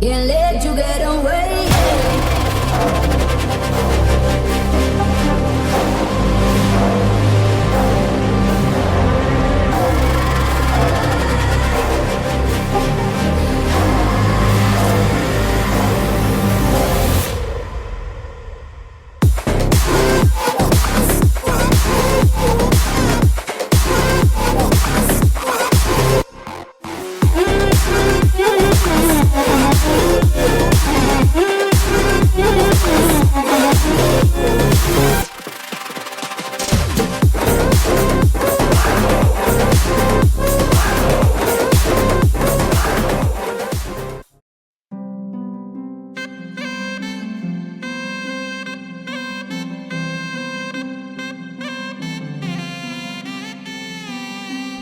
Can't let you get away.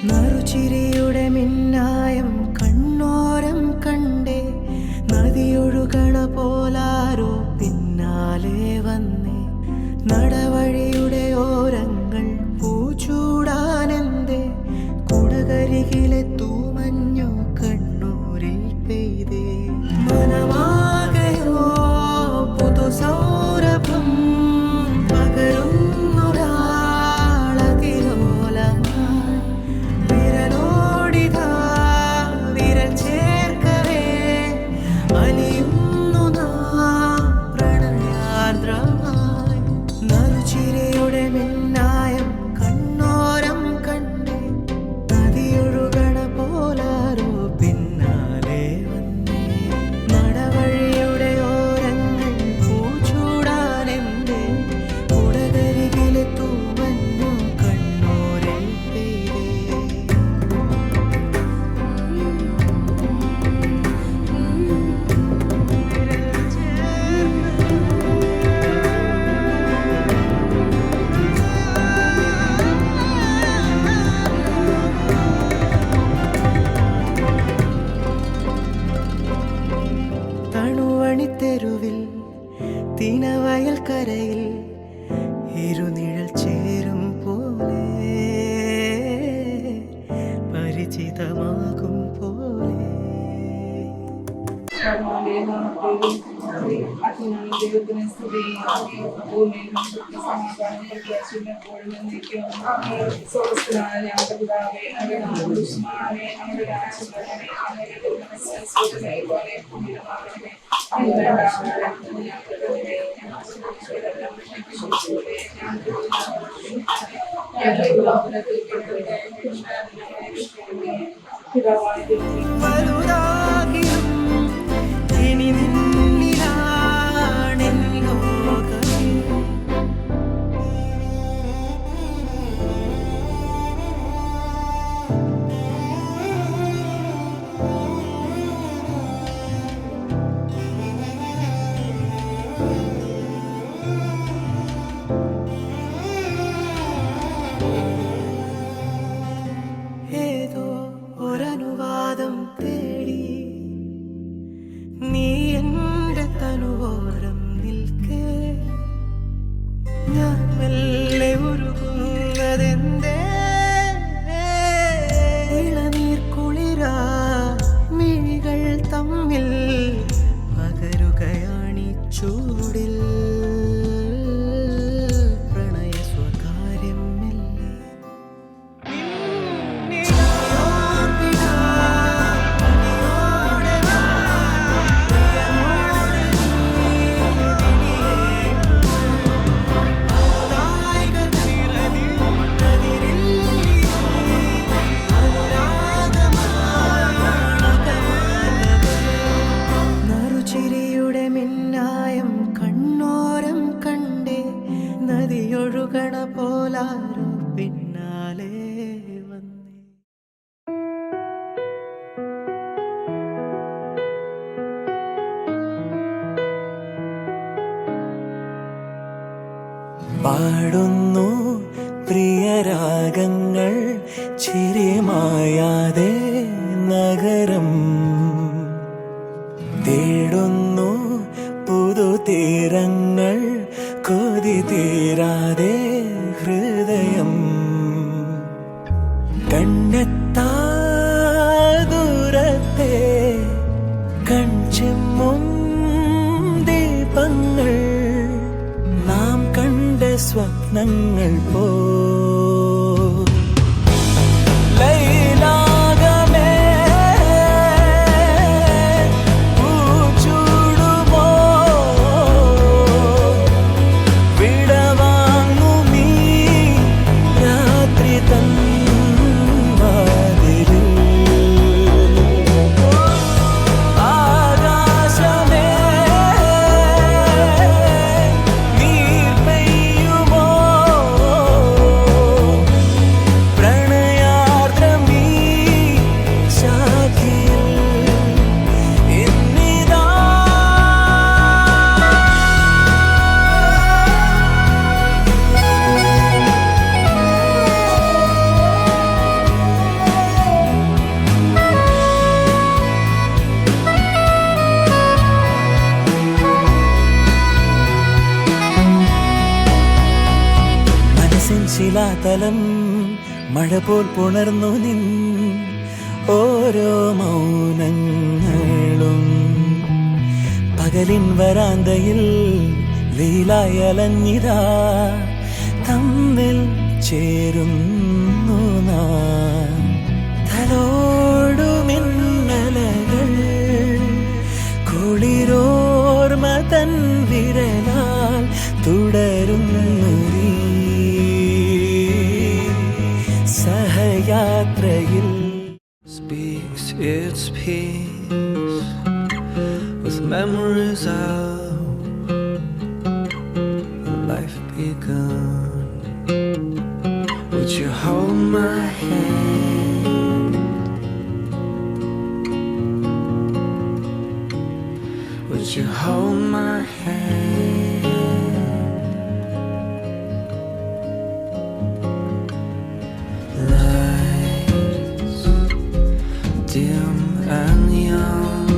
നറുചിരിയുടെ മിന്നായം കണ്ണോരം കണ്ടേ നദിയൊഴുകണ പോലാരോ പിന്നാലെ വന്നേ നടവഴിയുടെ ഓരങ്ങൾ പൂച്ചൂടാനെന്തേ കുടകരികിലെ തൂമഞ്ഞോ കണ്ണൂരിൽ പെയ്തേ മനമാകയോ പുതുസൗരഭം തെരുവിൽ തിനവയൽ കരയിൽ ഇരുനിഴൽ ചേരും പോലെ പരിചിതമാകും പോലെ ദൈവത്തിന് സ്തുതി ഭൂമിയിലും സമാധാനം പ്രത്യാശയിലെപ്പോഴും സ്വസ്ഥനായ ഞങ്ങളുടെ പിതാവേ ദുഷ്മാനെ നമ്മുടെ രാജ്യങ്ങളെ പോലെ ഭൂമിയിലുമാകണമേ ഏതോ ഒരനുവാദം തേടി നീ എൻ്റെ തനുവോരം നിൽക്കേ ഞാൻ മെല്ലെ ഉരുകുന്നതെന്തേ ഇളനീർ കുളിരാ മിഴികൾ തമ്മിൽ പകരുകയാണീ ചൂടിൽ നദിയൊഴുകണ പോലാരോ പിന്നാലെ വന്നേ പാടുന്നു പ്രിയരാഗങ്ങൾ ചിരിമായാതെ നഗരം തേടുന്നു പുതുതീരങ്ങൾ കൊതി തീരാതെ ഹൃദയം കണ്ണെത്താ ദൂരത്തെ കൺചിമ്മ സ്വപ്നങ്ങൾ പോ ലൈലാകമേ പൂച്ചൂടുമോ വിടവാങ്ങുമീ രാത്രി തൻ വാതിലിൽ ആകാശമേ നീർ പെയ്യുമോ പ്രണയാർദ്രമീ ശാഖിയിൽ എന്നിതാ മനസ്സിൻ ശിലാതലം മഴ പോൽ പുണർന്നു നിൻ ഓരോ മൗനങ്ങളും പകലിൻ വരാന്തയിൽ വെയിലായി അലഞ്ഞിതാ തമ്മിൽ ചേരുന്നു നാം തലോടുമിന്നലകൾ കുളിരോർമ തൻ വിരലാൽ തുടരുന്നു നീ സഹയാത്രയിൽ Speaks its peace with memories of life begun. Would you hold my hand? Would you hold my hand? Lights dim and young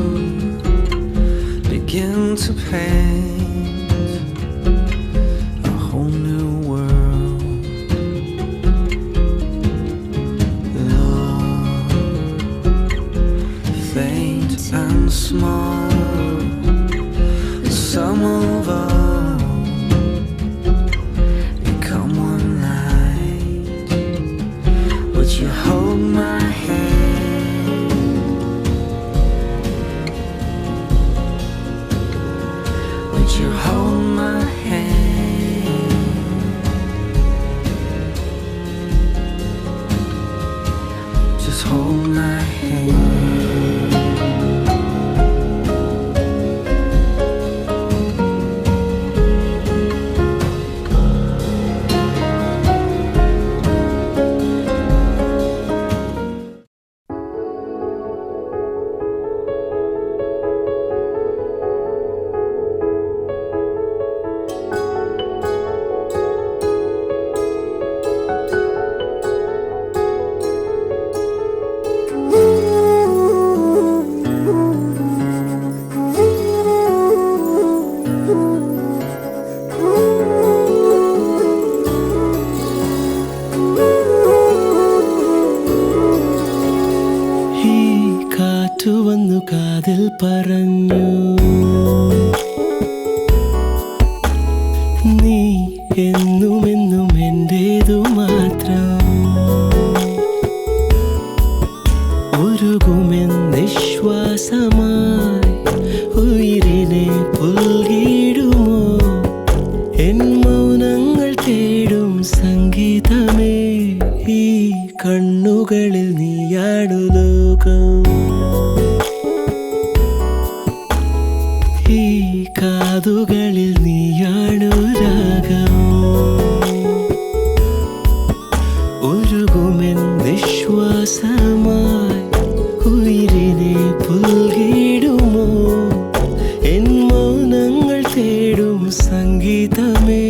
begin to paint a whole new world. Love, faint and small, some of all become one night. Would you hold my hand? Would you hold my hand? Just hold my hand. ഈ കാറ്റു വന്നു കാതിൽ പറഞ്ഞു നീ എന്നുമെന്നും എന്റേതു മാത്രം ഉരുകുമെൻ നിശ്വാസമായി ഉയിരിനെ പുൽകിടുമോ N മൗനങ്ങൾ തേടും സംഗീതമേ ഈ കണ്ണുകളിൽ നീയാണു ലോകം ഈ കാതുകളിൽ നീയാണു രാഗം ഉരുകുമെൻ നിശ്വാസമായി ഉയിരിനെ പുൽകിടുമോ എൻ മൗനങ്ങൾ തേടും സംഗീതമേ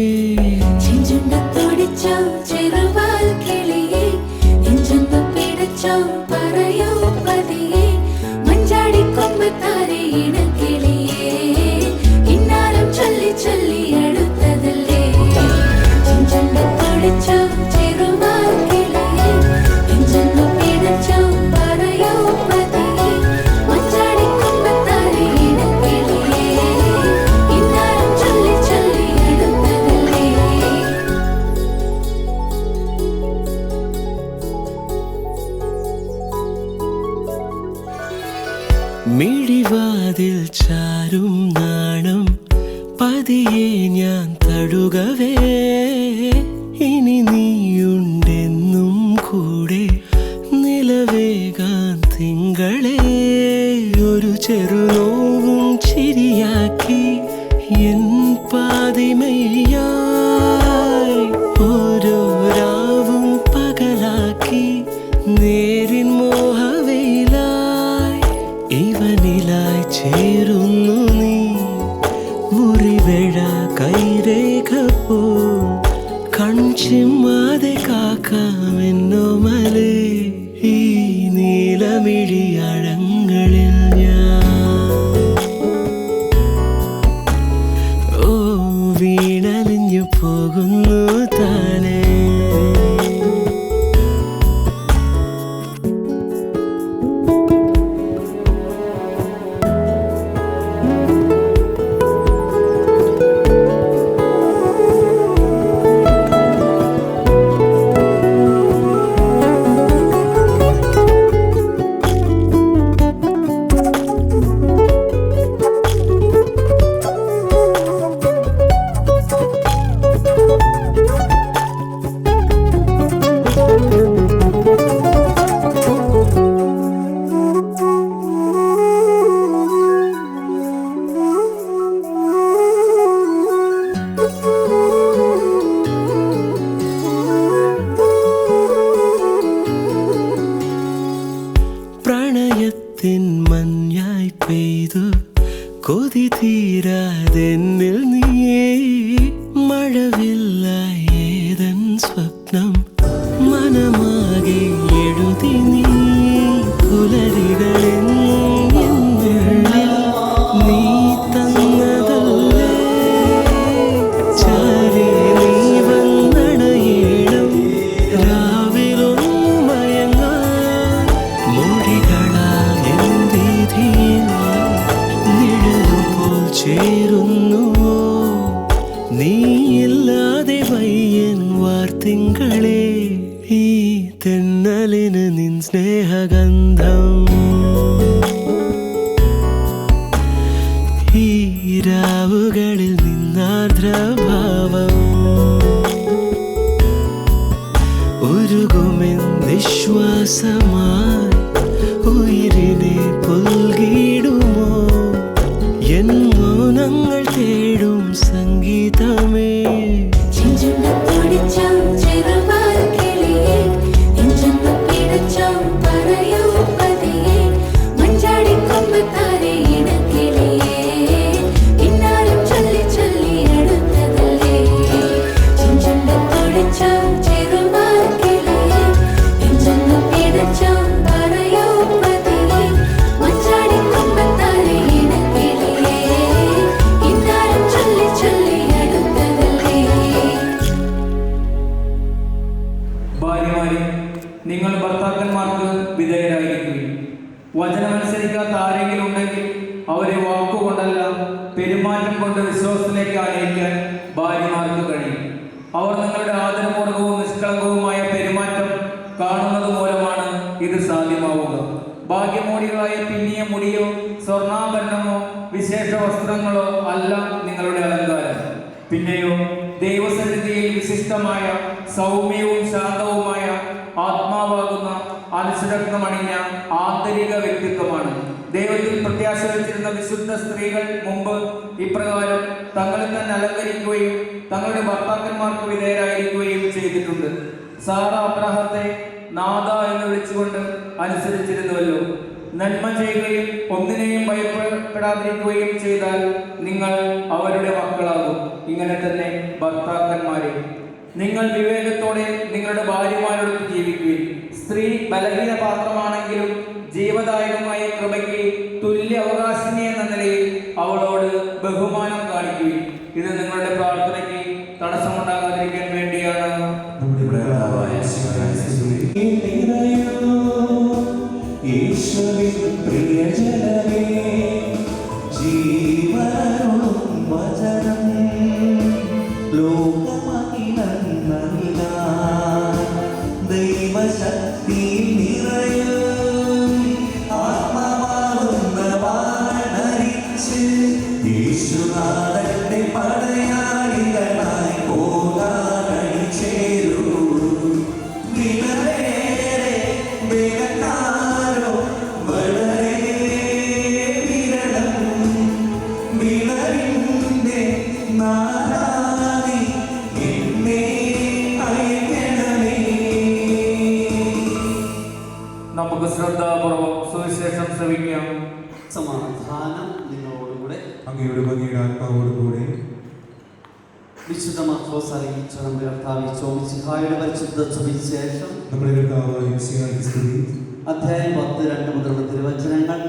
ചെഞ്ചുണ്ടത്തോടിച്ചോ ചെറുവാൽ കിളിയേ നെഞ്ചൊന്നു പിടച്ചോ പറയൂ പതിയെ മഞ്ചാടി കൊമ്പത്താരെ ഇണക്കിളിയേ ഇന്നാലും ചൊല്ലി ചൊല്ലി അടുത്തതല്ലേ ചെഞ്ചുണ്ടത്തോടിച്ചോ ചെറുവാൽ കിളിയേ നെഞ്ചൊന്നു പിടച്ചോ പറയൂ പതിയെ മഞ്ചാടി കൊമ്പത്താരെ ഇണക്കിളിയേ ഇന്നാലും ചൊല്ലി ചൊല്ലി അടുത്തതല്ലേ മിഴിവാതിൽ ചാരും നാണം പതിയെ ഞാൻ തടുകവേ ഇനി നീയുണ്ടെന്നും കൂടെ നിലവേകാൻ തിങ്കളെ ഒരു ചെറുനോവും ചിരിയാക്കി എൻ പാതിമയായി ഓരോ രാവും പകലാക്കി നേരിൻ മോഹവയിലായി ഇവനിലായി ചേരുന്നു നീ മുറിവേഴ കൈരേഖ പോ കൺചിമ്മാതെ കാക്കാമെന്നോ മലേ ഈ നീലമിഴിയഴങ്ങളിൽ ഞാൻ ഓ വീണലിഞ്ഞു പോകുന്നു താനേ പ്രണയത്തിൻ മഞ്ഞായി പെയ്തു കൊതി തീരാതെന്നിൽ നീയേ മഴവില്ലായി ഏതൻ സ്വപ്നം മനമാകെ എഴുതി നീ പുലരികളെന്നും എന്നുള്ളിൽ നീ തന്നതല്ലേ ചാരേ നീ വന്നണയേണം രാവിലൊന്നു മയങ്ങാൻ മൊഴികളാൽ എൻ വീഥിയിൽ നിഴലുപോൽ ചേരുന്നുവോ നീയില്ലാതെ വയ്യൻ വാർത്തിങ്കളെ ഈ തെന്നലിന് നിൻ സ്നേഹഗന്ധം ഈ രാവുകളിൽ നിന്നാർദ്രഭാവം ഉരുകുമെൻ നിശ്വാസമായി ഉയിരിനെ പുൽകിടുമോ എൻ മൗനങ്ങൾ തേടും സംഗീതമേ ചെഞ്ചുണ്ടത്തൊടിച്ചോ ചെറുവാൽ കിളിയേ നെഞ്ചൊന്നു പിടച്ചോ പറയൂ പതിയെ മഞ്ചാടിക്കൊമ്പത്താരെ ഇണക്കിളിയേ ഇന്നാലും ചൊല്ലി ചൊല്ലി അടുത്തതല്ലേ ചെഞ്ചുണ്ടത്തൊടിച്ചോ ചെറുവാൽ കിളിയേ നെഞ്ചൊന്നു പിടച്ചോ പറയൂ പതിയെ മഞ്ചാടിക്കൊമ്പത്താരെ ഇണക്കിളിയേ ഇന്നാലും ചൊല്ലി ചൊല്ലി അടുത്തതല്ലേ. ഭാര്യമാരെ, നിങ്ങൾ ഭർത്താക്കന്മാർക്ക് വിധേയരായിരിക്കുകയും വചനമനുസരിക്കാത്ത ആരെങ്കിലും ഉണ്ടെങ്കിൽ അവരെ വാക്കുകൊണ്ടല്ല പെരുമാറ്റം കൊണ്ട് വിശ്വാസത്തിലേക്ക് ആനയിക്കാൻ ഭാര്യമാർക്ക് കഴിയും. അവർ നിങ്ങളുടെ ആദരപൂർവകവും നിഷ്കളങ്കവുമായ പെരുമാറ്റം കാണുന്നത് മൂലമാണ് ഇത് സാധ്യമാവുക. ഭാഗ്യമോടികളായ പിന്നിയ മുടിയോ സ്വർണ്ണാഭരണമോ വിശേഷ വസ്ത്രങ്ങളോ അല്ല നിങ്ങളുടെ അലങ്കാരം. പിന്നെയോ ദൈവസന്നിധിയിൽ വിശിഷ്ടമായ സൗമ്യവും ശാന്തവുമായ ആത്മാവാകുന്ന അനുസരണമണിഞ്ഞ ആന്തരിക വ്യക്തിത്വമാണ്. ദൈവത്തിൽ പ്രത്യാശ വെച്ചിരുന്ന വിശുദ്ധ സ്ത്രീകൾ മുമ്പ് ഇപ്രകാരം തങ്ങളിൽ തന്നെ അലങ്കരിക്കുകയും തങ്ങളുടെ ഭർത്താക്കന്മാർക്ക് വിധേയരായിരിക്കുകയും ചെയ്തിട്ടുണ്ട്. സാറ അബ്രാഹത്തെ നാഥ എന്ന് വിളിച്ചുകൊണ്ട് അനുസരിച്ചിരുന്നുവല്ലോ. നന്മ ചെയ്യുകയും ഒന്നിനെയും ഭയപ്പെടാതിരിക്കുകയും ചെയ്താൽ നിങ്ങൾ അവരുടെ മക്കളാകും. ഇങ്ങനെ തന്നെ ഭർത്താക്കന്മാരെ, നിങ്ങൾ വിവേകത്തോടെ നിങ്ങളുടെ ഭാര്യമാരോടൊത്ത് ജീവിക്കുകയും സ്ത്രീ ബലഹീന പാത്രമാണെങ്കിലും ജീവദായകമായ കൃപയ്ക്ക് തുല്യ അവകാശിനി എന്ന നിലയിൽ അവളോട് ബഹുമാനം കാണിക്കുകയും ഇത് നിങ്ങളുടെ പ്രാർത്ഥനയ്ക്ക് തടസ്സമുണ്ടാകാതിരിക്കാൻ വേണ്ടിയാണ്. ഈശ്വരൻ പ്രിയജനമേ ജീവനും വചനം ലോകമഹിലം നൽകാൻ ദൈവശക്തി നിറയും ആത്മാവാകുന്ന ശ്രദ്ധാപൂർവം സുവിശേഷം ശ്രവിക്കാം. സമാധാനം നിങ്ങളോടുകൂടെ. അങ്ങയുടെ ഭംഗിയുടെ ആത്മാവോടുകൂടെ. വിശുദ്ധ മർക്കോസ് അറിയിച്ച നമ്മുടെ കർത്താവ് മിശിഹായുടെ പരിശുദ്ധ സുവിശേഷം നമ്മുടെ കർത്താവായ മിശിഹായ്ക്ക് സ്തുതി. അധ്യായം 10 2 മുതലുള്ള തിരുവചനങ്ങൾ.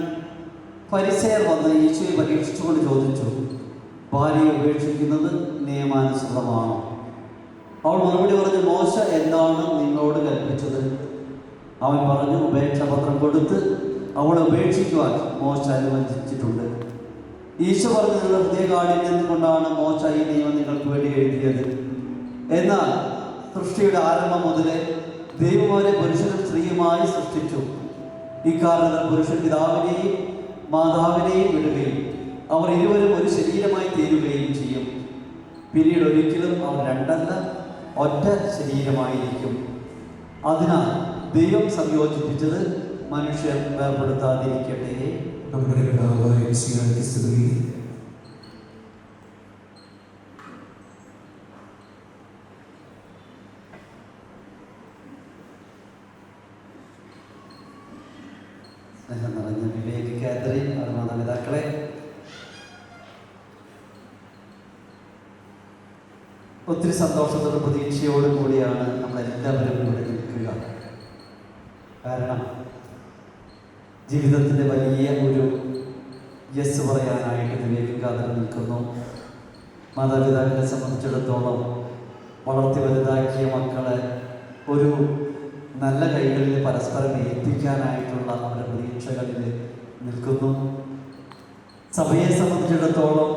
ഫരിസേയർ വന്ന് യേശുവെ പരീക്ഷിച്ചുകൊണ്ട് ചോദിച്ചു, ഭാര്യയെ ഉപേക്ഷിക്കുന്നത് നിയമാനുസൃതമാണോ? അവൾ മറുപടി പറഞ്ഞു, മോശ എന്താണ് നിങ്ങളോട് കൽപ്പിച്ചത്? അവൻ പറഞ്ഞു, ഉപേക്ഷാപത്രം കൊടുത്ത് അവളെ ഉപേക്ഷിക്കുവാൻ മോശ അനുവദിച്ചിട്ടുണ്ട്. ഈശോ പറഞ്ഞു, നിങ്ങളുടെ ഹൃദയകാഠിന്യം കൊണ്ടാണ് മോശ ഈ നിയമം നിങ്ങൾക്ക് വേണ്ടി എഴുതിയത്. എന്നാൽ സൃഷ്ടിയുടെ ആരംഭം മുതലേ ദൈവം അവരെ പുരുഷനും സ്ത്രീയുമായി സൃഷ്ടിച്ചു. ഇക്കാരണത്തിൽ പുരുഷൻ പിതാവിനെയും മാതാവിനെയും വിടുകയും അവർ ഇരുവരും ഒരു ശരീരമായി തീരുകയും ചെയ്യും. പിന്നീട് ഒരിക്കലും അവർ രണ്ടല്ല, ഒറ്റ ശരീരമായിരിക്കും. അതിനാൽ ദൈവം സംയോജിപ്പിച്ചത് മനുഷ്യർ വേർപെടുത്താതിരിക്കട്ടെ. നമ്മുടെ കർത്താവായ മിശിഹായ്ക്ക് സ്തുതി. സ്നേഹം നിറഞ്ഞ വിവേക് കാതറിൻ, മാതാപിതാക്കളെ, ഒത്തിരി സന്തോഷത്തോടും പ്രതീക്ഷയോടും കൂടിയാണ് നമ്മളെല്ലാവരും ഇവിടെ നിൽക്കുക. കാരണം ജീവിതത്തിൻ്റെ വലിയ ഒരു യെസ് പറയാനായിട്ട് വിവേക് കാതറിൻ നിൽക്കുന്നു. മാതാപിതാക്കളെ സംബന്ധിച്ചിടത്തോളം വളർത്തി വലുതാക്കിയ മക്കളെ ഒരു നല്ല കൈകളിൽ പരസ്പരം ഏൽപ്പിക്കാനായിട്ടുള്ള അവരുടെ പ്രതീക്ഷകളിൽ നിൽക്കുന്നു. സഭയെ സംബന്ധിച്ചിടത്തോളം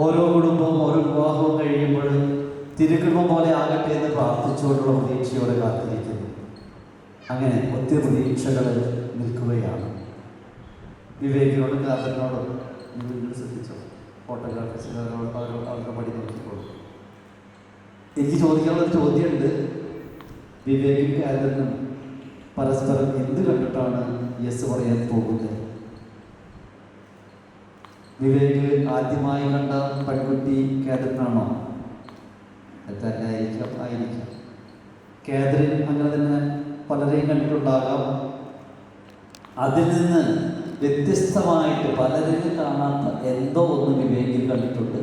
ഓരോ കുടുംബവും ഓരോ വിവാഹവും കഴിയുമ്പോൾ തിരുക്കുടുംബം പോലെ ആകട്ടെ എന്ന് പ്രാർത്ഥിച്ചുകൊണ്ടുള്ള പ്രതീക്ഷയോടെ കാത്തിരിക്കുന്നു. അങ്ങനെ ഒത്തിരി പ്രതീക്ഷകൾ നിൽക്കുകയാണ്. വിവേകിനോടും കാതറിനോടും നിങ്ങൾ ശ്രദ്ധിച്ചോ, ഫോട്ടോഗ്രാഫേഴ്സിനോട് അവരുടെ പടി നോക്കിക്കോളൂ. എനിക്ക് ചോദിക്കാനുള്ളൊരു ചോദ്യമുണ്ട്. വിവേകും കാതറിനും പരസ്പരം എന്ത് കണ്ടിട്ടാണ് യെസ് പറയാൻ പോകുന്നത്? വിവേക് ആദ്യമായി കണ്ട പെൺകുട്ടി കാതറിനാണോ? തെറ്റല്ലായിരിക്കാം, ആയിരിക്കാം. കാതറിൻ അങ്ങനെ തന്നെ പലരെയും കണ്ടിട്ടുണ്ടാകാം. അതിൽ നിന്ന് വ്യത്യസ്തമായിട്ട് പലരും കാണാത്ത എന്തോ ഒന്ന് വിവേകിൽ കണ്ടിട്ടുണ്ട്.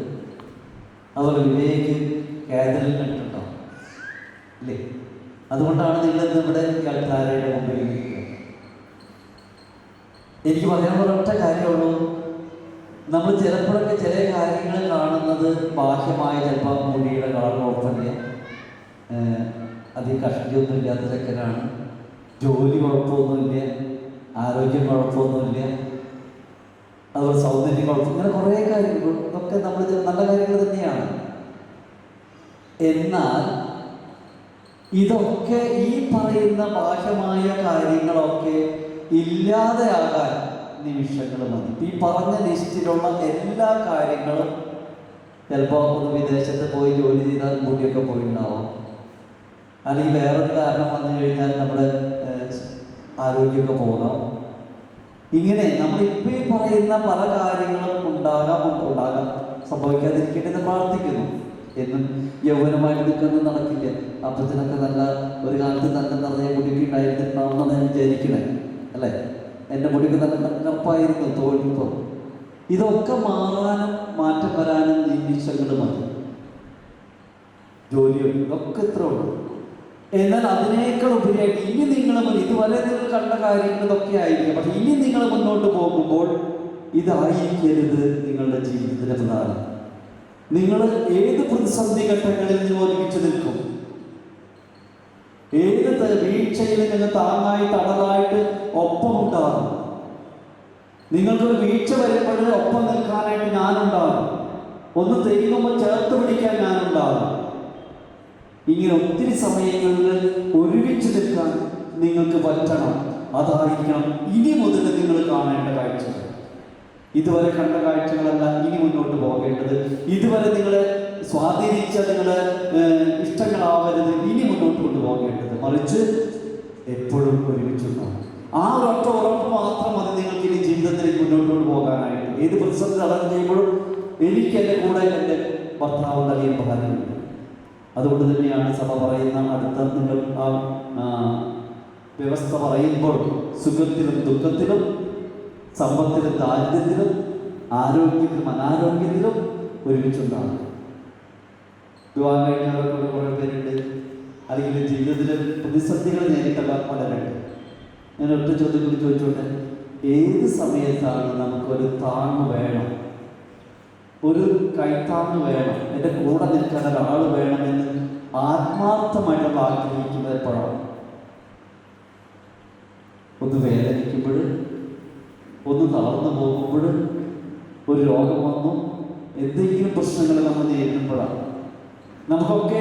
അതുപോലെ വിവേക് കാതറിൻ കണ്ടിട്ടുണ്ടാവും അല്ലേ? അതുകൊണ്ടാണ് നിങ്ങൾ ഇവിടെ യാത്രയുടെ മുമ്പിൽ നിൽക്കുക. എനിക്ക് പറയാനുള്ള ഒറ്റ കാര്യമുള്ളൂ, നമ്മൾ ചിലപ്പോഴൊക്കെ ചില കാര്യങ്ങൾ കാണുന്നത് ബാഹ്യമായ ചിലപ്പോൾ മുടിയുടെ കളർ കുഴപ്പമില്ല, അധികം കഷ്ടിയൊന്നും ഇല്ലാത്ത ചെക്കനാണ്, ജോലി കുഴപ്പമൊന്നുമില്ല, ആരോഗ്യം കുഴപ്പമൊന്നുമില്ല, അതുപോലെ സൗന്ദര്യം കുഴപ്പം, ഇങ്ങനെ കുറേ കാര്യങ്ങൾ ഒക്കെ നമ്മൾ നല്ല കാര്യങ്ങൾ തന്നെയാണ്. എന്നാൽ ഇതൊക്കെ ഈ പറയുന്ന ബാഹ്യമായ കാര്യങ്ങളൊക്കെ ഇല്ലാതെയാകാൻ നിമിഷങ്ങൾ മതി. ഈ പറഞ്ഞ ലിസ്റ്റിലുള്ള എല്ലാ കാര്യങ്ങളും ചിലപ്പോൾ ഒന്ന് വിദേശത്ത് പോയി ജോലി ചെയ്താൽ മുടിയൊക്കെ പോയിട്ടുണ്ടാവും, അല്ലെങ്കിൽ വേറൊരു കാരണം വന്നു കഴിഞ്ഞാൽ നമ്മുടെ ആരോഗ്യമൊക്കെ പോകാം. ഇങ്ങനെ നമ്മളിപ്പോൾ ഈ പറയുന്ന പല കാര്യങ്ങളും ഉണ്ടാകാം, സംഭവിക്കാതിരിക്കട്ടെ എന്ന് പ്രാർത്ഥിക്കുന്നു. എന്നും യൗവനമായിട്ട് നിൽക്കുന്നത് നടക്കില്ല. അപ്പത്തിനൊക്കെ നല്ല ഒരു കാലത്ത് നല്ല നിറഞ്ഞ മുടിക്ക് ഉണ്ടായിരുന്നുണ്ടാവുമെന്ന് ഞാൻ വിചാരിക്കണേ അല്ലേ? എൻ്റെ മുടിക്ക് നല്ല കറുപ്പായിരുന്നു, തോൽപ്പം. ഇതൊക്കെ മാറാനും മാറ്റം വരാനും നിമിഷങ്ങൾ മതി. ജോലിയും ഇതൊക്കെ ഇത്ര ഉള്ളൂ. എന്നാൽ അതിനേക്കാൾ ഉപരിയായിട്ട് ഇനി നിങ്ങൾ ഇതുവരെ നിങ്ങൾ കണ്ട കാര്യങ്ങൾ ഇതൊക്കെ ആയിരിക്കും. പക്ഷെ ഇനി നിങ്ങൾ മുന്നോട്ട് പോകുമ്പോൾ ഇതായിരിക്കരുത് നിങ്ങളുടെ ജീവിതത്തിലെ പ്രധാനം. നിങ്ങൾ ഏത് പ്രതിസന്ധി ഘട്ടങ്ങളിൽ നിങ്ങൾ ഒരുമിച്ച് നിൽക്കും, ഏത് വീഴ്ചയിൽ നിങ്ങൾ താങ്ങായി തണലായിട്ട് ഒപ്പമുണ്ടാകും. നിങ്ങൾക്കൊരു വീഴ്ച വരുമ്പോൾ ഒപ്പം നിൽക്കാനായിട്ട് ഞാനുണ്ടാകും, ഒന്ന് തെയ്യുമ്പോൾ ചേർത്ത് പിടിക്കാൻ ഞാനുണ്ടാകും. ഇങ്ങനെ ഒത്തിരി സമയങ്ങളിൽ ഒരുമിച്ച് നിൽക്കാൻ നിങ്ങൾക്ക് പറ്റണം. അതായിരിക്കണം ഇനി മുതൽ നിങ്ങൾ കാണേണ്ട കാഴ്ചകൾ. ഇതുവരെ കണ്ട കാഴ്ചകളല്ല ഇനി മുന്നോട്ട് പോകേണ്ടത്. ഇതുവരെ നിങ്ങളെ സ്വാധീനിച്ച നിങ്ങളുടെ ഇഷ്ടങ്ങളാവരുത് ഇനി മുന്നോട്ട് കൊണ്ടുപോകേണ്ടത്. മറിച്ച് എപ്പോഴും ഒരുമിച്ചുണ്ടാവും. ആ ഒരൊറ്റ ഉറപ്പ് മാത്രം മതി നിങ്ങൾക്ക് ഇനി ജീവിതത്തിലേക്ക് മുന്നോട്ട് കൊണ്ടുപോകാനായിട്ട്. ഏത് പ്രതിസന്ധി തടഞ്ഞു ചെയ്യുമ്പോഴും എനിക്ക് എൻ്റെ കൂടെ എൻ്റെ ഭർത്താവ് നൽകിയ ഭാര്യയുണ്ട്. അതുകൊണ്ട് തന്നെയാണ് സഭ പറയുന്ന അടുത്ത നിങ്ങൾ വ്യവസ്ഥ പറയുമ്പോൾ സുഖത്തിലും ദുഃഖത്തിലും, സമ്പത്തിലും ദാരിദ്ര്യത്തിലും, ആരോഗ്യത്തിലും അനാരോഗ്യത്തിലും ഒരുമിച്ചുണ്ടാകും. വിവാഹം കഴിഞ്ഞവർക്ക് കുറേ പേരുണ്ട്, അല്ലെങ്കിൽ ജീവിതത്തിൽ പ്രതിസന്ധികൾ നേരിട്ടുള്ള പലരുണ്ട്. ഞാൻ ഒറ്റ ചോദ്യം കൂടി ചോദിച്ചോട്ടെ, ഏത് സമയത്താണ് നമുക്കൊരു താങ്ങ് വേണം, ഒരു കൈത്താങ്ങ് വേണം, എൻ്റെ കൂടെ നിൽക്കാൻ ഒരാൾ വേണമെന്ന് ആത്മാർത്ഥമായിട്ട് ആഗ്രഹിക്കുന്നത് എപ്പോഴാണ്? ഒന്ന് വേദനിക്കുമ്പോൾ, ഒന്ന് തളർന്നു പോകുമ്പോൾ, ഒരു രോഗം വന്നു, എന്തെങ്കിലും പ്രശ്നങ്ങൾ നമ്മൾ നേരിടുമ്പോഴാണ്. നമുക്കൊക്കെ